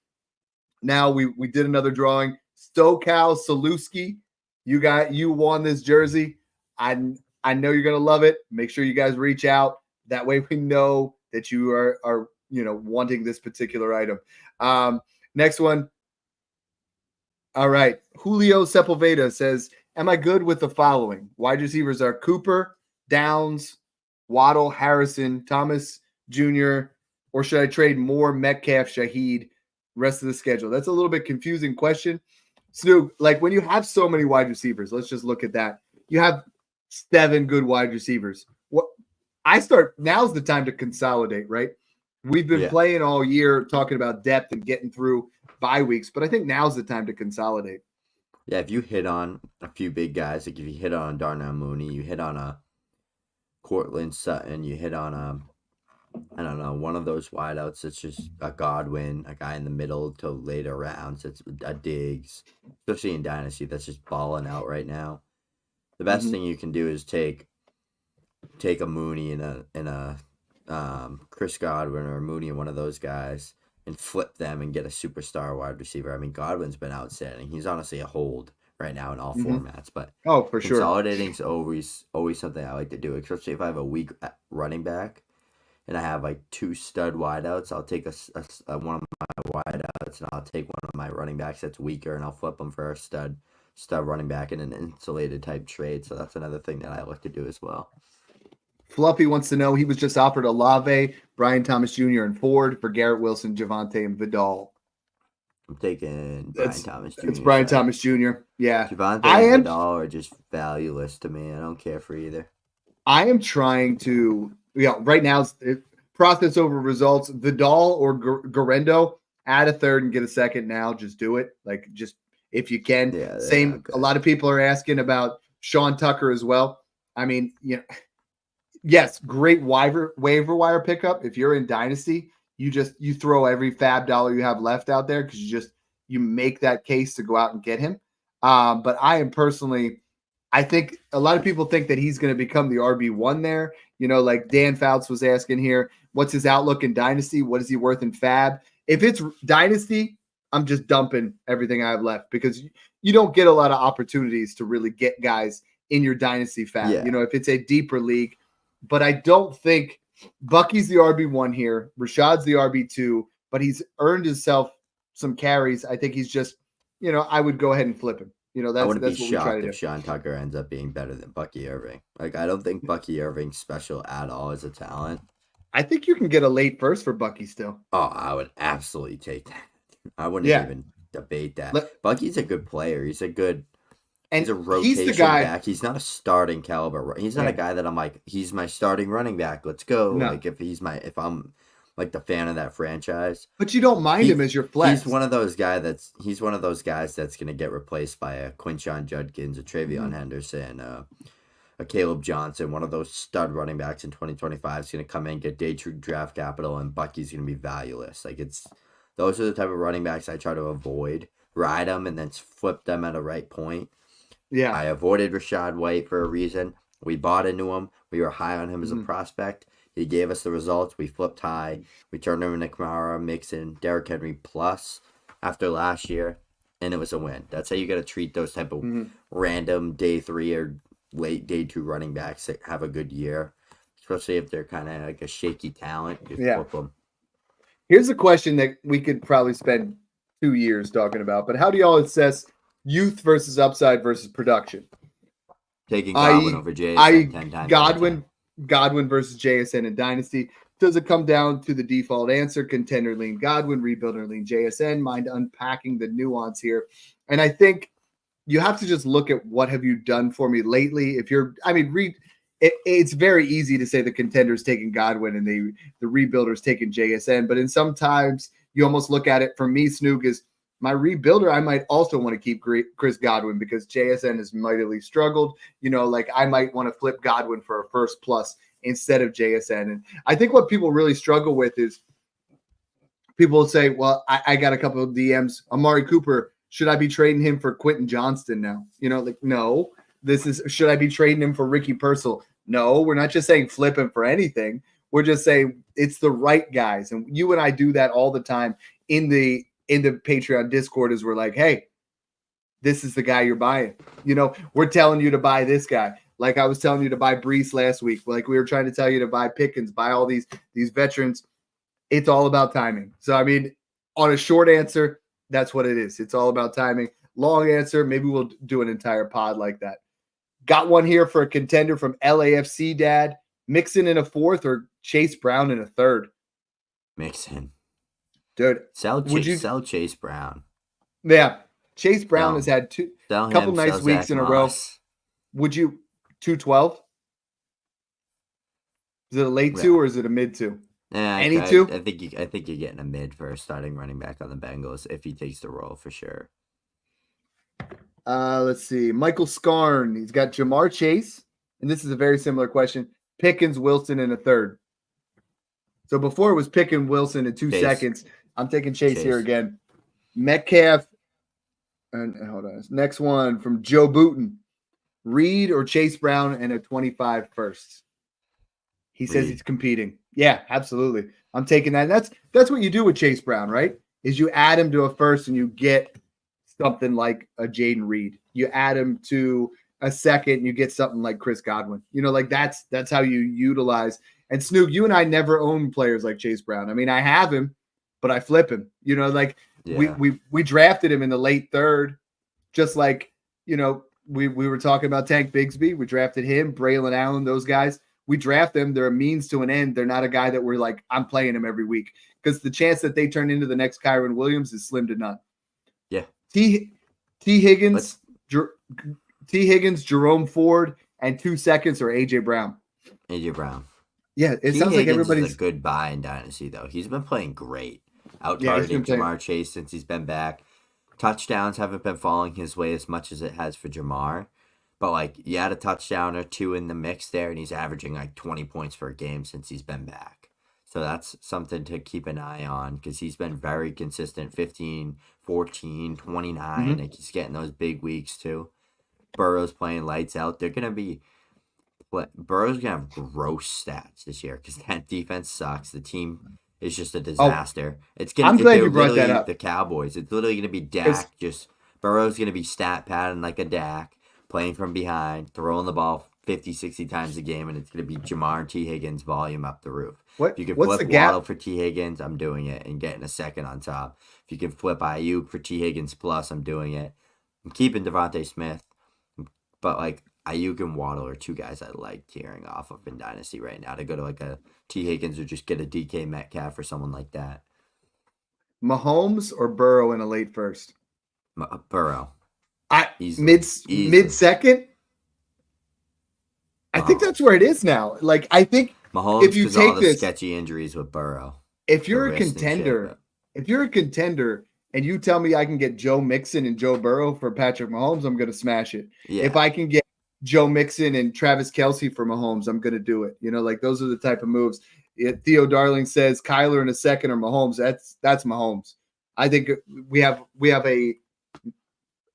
Now we did another drawing. SoCal Saluski, you won this jersey. I know you're gonna love it. Make sure you guys reach out. That way we know that you are wanting this particular item. Next one. All right. Julio Sepulveda says, am I good with the following? Wide receivers are Cooper, Downs, Waddle, Harrison, Thomas Jr., or should I trade Moore, Metcalf, Shaheed, rest of the schedule? That's a little bit confusing question. Snoop, when you have so many wide receivers, let's just look at that. You have 7 good wide receivers. Now's the time to consolidate, right? We've been playing all year talking about depth and getting through bye weeks, but I think now's the time to consolidate. Yeah, if you hit on a few big guys, like if you hit on Darnell Mooney, you hit on a Cortland Sutton, you hit on one of those wideouts. It's just a Godwin, a guy in the middle to later rounds. It's a Diggs, especially in Dynasty, that's just balling out right now. The best thing you can do is take a Mooney and a Chris Godwin or Mooney and one of those guys and flip them and get a superstar wide receiver. I mean, Godwin's been outstanding. He's honestly a hold right now in all formats, but for sure, consolidating is always something I like to do, especially if I have a weak running back and I have 2 stud wideouts. I'll take one of my wideouts and I'll take one of my running backs that's weaker and I'll flip them for a stud running back in an insulated type trade. So that's another thing that I like to do as well. Fluffy wants to know, he was just offered Olave, Brian Thomas Jr., and Ford for Garrett Wilson, Javonte, and Vidal. I'm taking Brian Thomas Jr. It's Brian Thomas Jr. Yeah. Javonte and Vidal are just valueless to me. I don't care for either. I am trying to, right now, process over results. Vidal or Garendo, add a third and get a second now. Just do it. Just if you can. Yeah, same. A lot of people are asking about Sean Tucker as well. I mean, yes, great waiver wire pickup. If you're in Dynasty, you throw every fab dollar you have left out there because you make that case to go out and get him. But I am personally, I think a lot of people think that he's going to become the RB1 there. Like Dan Fouts was asking here, what's his outlook in Dynasty? What is he worth in fab? If it's Dynasty, I'm just dumping everything I have left because you don't get a lot of opportunities to really get guys in your dynasty fab. Yeah. If it's a deeper league. But I don't think Bucky's the RB1 here. Rashad's the RB2, but he's earned himself some carries. I think he's just, I would go ahead and flip him. I wouldn't be That's what we try shocked to do. if Sean Tucker ends up being better than Bucky Irving. Like, I don't think Bucky Irving's special at all as a talent. I think you can get a late first for Bucky still. Oh, I would absolutely take that. I wouldn't even debate that. Bucky's a good player. He's a rotation back. He's not a starting caliber. He's not a guy that I'm like, he's my starting running back. Let's go. No. Like if I'm like the fan of that franchise. But you don't mind him as your flex. He's one of those guys that's gonna get replaced by a Quinshon Judkins, a Travion Henderson, a Caleb Johnson, one of those stud running backs in 2025 is gonna come in, get day 2 draft capital, and Bucky's gonna be valueless. Like those are the type of running backs I try to avoid. Ride them and then flip them at a right point. Yeah. I avoided Rachaad White for a reason. We bought into him. We were high on him as a prospect. He gave us the results. We flipped high. We turned him into Kamara, Mixon, Derrick Henry plus after last year, and it was a win. That's how you got to treat those type of random day 3 or late day 2 running backs that have a good year, especially if they're kind of like a shaky talent. You flip them. Here's a question that we could probably spend 2 years talking about, but how do y'all assess youth versus upside versus production? Taking Godwin over JSN 10 times. Godwin versus JSN in Dynasty. Does it come down to the default answer? Contender lean Godwin, rebuilder lean JSN. Mind unpacking the nuance here. And I think you have to just look at what have you done for me lately. It's very easy to say the contender's taking Godwin and the rebuilder's taking JSN, but in sometimes you almost look at it, for me, Snook, is my rebuilder. I might also want to keep Chris Godwin because JSN has mightily struggled. I might want to flip Godwin for a first plus instead of JSN. And I think what people really struggle with is people will say, well, I got a couple of DMs. Amari Cooper, should I be trading him for Quentin Johnston now? No. Should I be trading him for Ricky Purcell? No, we're not just saying flip him for anything. We're just saying it's the right guys. And you and I do that all the time in the Patreon Discord, is we're like, hey, this is the guy you're buying. We're telling you to buy this guy. Like I was telling you to buy Brees last week. Like we were trying to tell you to buy Pickens, buy all these veterans. It's all about timing. So, on a short answer, that's what it is. It's all about timing. Long answer, maybe we'll do an entire pod like that. Got one here for a contender from LAFC Dad. Mixon in a 4th or Chase Brown in a 3rd? Mixon. Dude. Sell Chase Brown. Yeah. Chase Brown has had a couple nice weeks in a row. Would you 212? Is it a late 2 or is it a mid 2? Yeah, Any 2? I think you're getting a mid for a starting running back on the Bengals if he takes the role for sure. Let's see. Michael Scarn. He's got Jamar Chase, and this is a very similar question. Pickens, Wilson in a 3rd. So before it was Pickens, Wilson in 2 seconds. I'm taking Chase here again. Metcalf. And hold on. Next one from Joe Booton. Reed or Chase Brown and a 25 first. He says he's competing. Yeah, absolutely. I'm taking that. That's what you do with Chase Brown, right? Is you add him to a first and you get something like a Jaden Reed. You add him to a 2nd and you get something like Chris Godwin. That's how you utilize. And Snoop, you and I never own players like Chase Brown. I have him, but I flip him. We drafted him in the late 3rd, just like we were talking about Tank Bigsby. We drafted him, Braylon Allen, those guys. We draft them. They're a means to an end. They're not a guy that we're like, I'm playing him every week, because the chance that they turn into the next Kyron Williams is slim to none. Yeah. T. Higgins, Jerome Ford, and 2 seconds or AJ Brown. AJ Brown. Yeah, it sounds like everybody's a good buy in Dynasty though. He's been playing great. Out targeting Jamar Chase since he's been back. Touchdowns haven't been falling his way as much as it has for Jamar. But you had a touchdown or 2 in the mix there, and he's averaging 20 points per game since he's been back. So that's something to keep an eye on, because he's been very consistent, 15, 14, 29. He's getting those big weeks too. Burrow's playing lights out. Burrow's going to have gross stats this year because that defense sucks. The team is just a disaster. It's I'm glad you brought that literally up. the Cowboys. It's literally going to be It's- Dak. Burrow's going to be stat padding like a Dak, playing from behind, throwing the ball 50, 60 times a game, and it's going to be Jamar and T. Higgins volume up the roof. If you can what's flip the gap? Waddle for T. Higgins, I'm doing it and getting a second on top. If you can flip Ayuk for T. Higgins plus, I'm doing it. I'm keeping Devontae Smith, but like Ayuk and Waddle are two guys I like tearing off of in Dynasty right now to go to like a T. Higgins or just get a DK Metcalf or someone like that. Mahomes or Burrow in a late first? Burrow. Mid second. I think that's where it is now. Like I think Mahomes, if you take all the sketchy injuries with Burrow. If you're a contender, and you tell me I can get Joe Mixon and Joe Burrow for Patrick Mahomes, I'm gonna smash it. Yeah. If I can get Joe Mixon and Travis Kelce for Mahomes, I'm gonna do it. Like those are the type of moves. Theo Darling says Kyler in a second or Mahomes. That's Mahomes. I think we have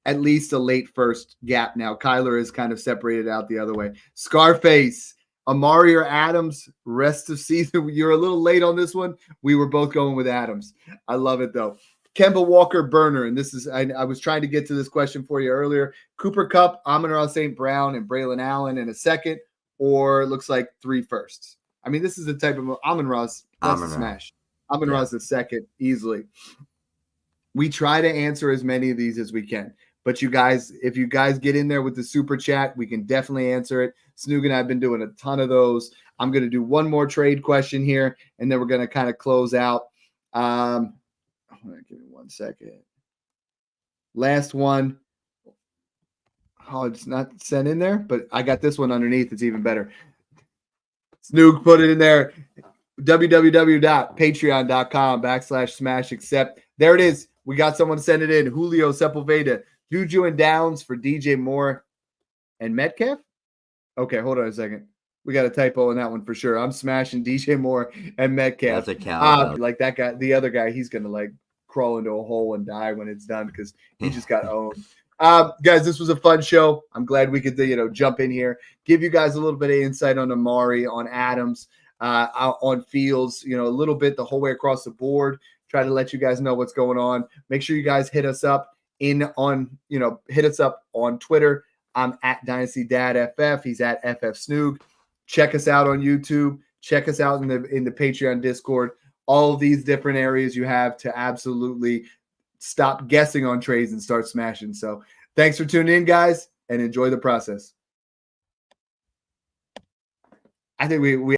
at least a late first gap now. Kyler is kind of separated out the other way. Scarface, Amari or Adams, rest of season. You're a little late on this one. We were both going with Adams. I love it though. Kemba Walker Burner, and this is I was trying to get to this question for you earlier. Cooper Kupp, Amon-Ra St. Brown, and Braylon Allen in a second, or it looks like 3 firsts. I mean, this is the type of Amon-Ra's a smash. Amon-Ra's the second easily. We try to answer as many of these as we can. But you guys, if you guys get in there with the super chat, we can definitely answer it. Snoog and I have been doing a ton of those. I'm going to do one more trade question here, and then we're going to kind of close out. Give me 1 second. Last one. Oh, it's not sent in there, but I got this one underneath. It's even better. Snoog put it in there. www.patreon.com/smash accept. There it is. We got someone send it in. Julio Sepulveda. Juju and Downs for DJ Moore and Metcalf? Okay, hold on a second. We got a typo on that one for sure. I'm smashing DJ Moore and Metcalf. That's a cow. Like that guy, the other guy, he's going to like crawl into a hole and die when it's done because he just got owned. Guys, this was a fun show. I'm glad we could, jump in here, give you guys a little bit of insight on Amari, on Adams, on Fields, a little bit the whole way across the board. Try to let you guys know what's going on. Make sure you guys hit us up on Twitter. I'm at DynastyDadFF. He's at FFSnoog. Check us out on YouTube. Check us out in the Patreon Discord. All of these different areas you have to absolutely stop guessing on trades and start smashing. So thanks for tuning in, guys, and enjoy the process. I think we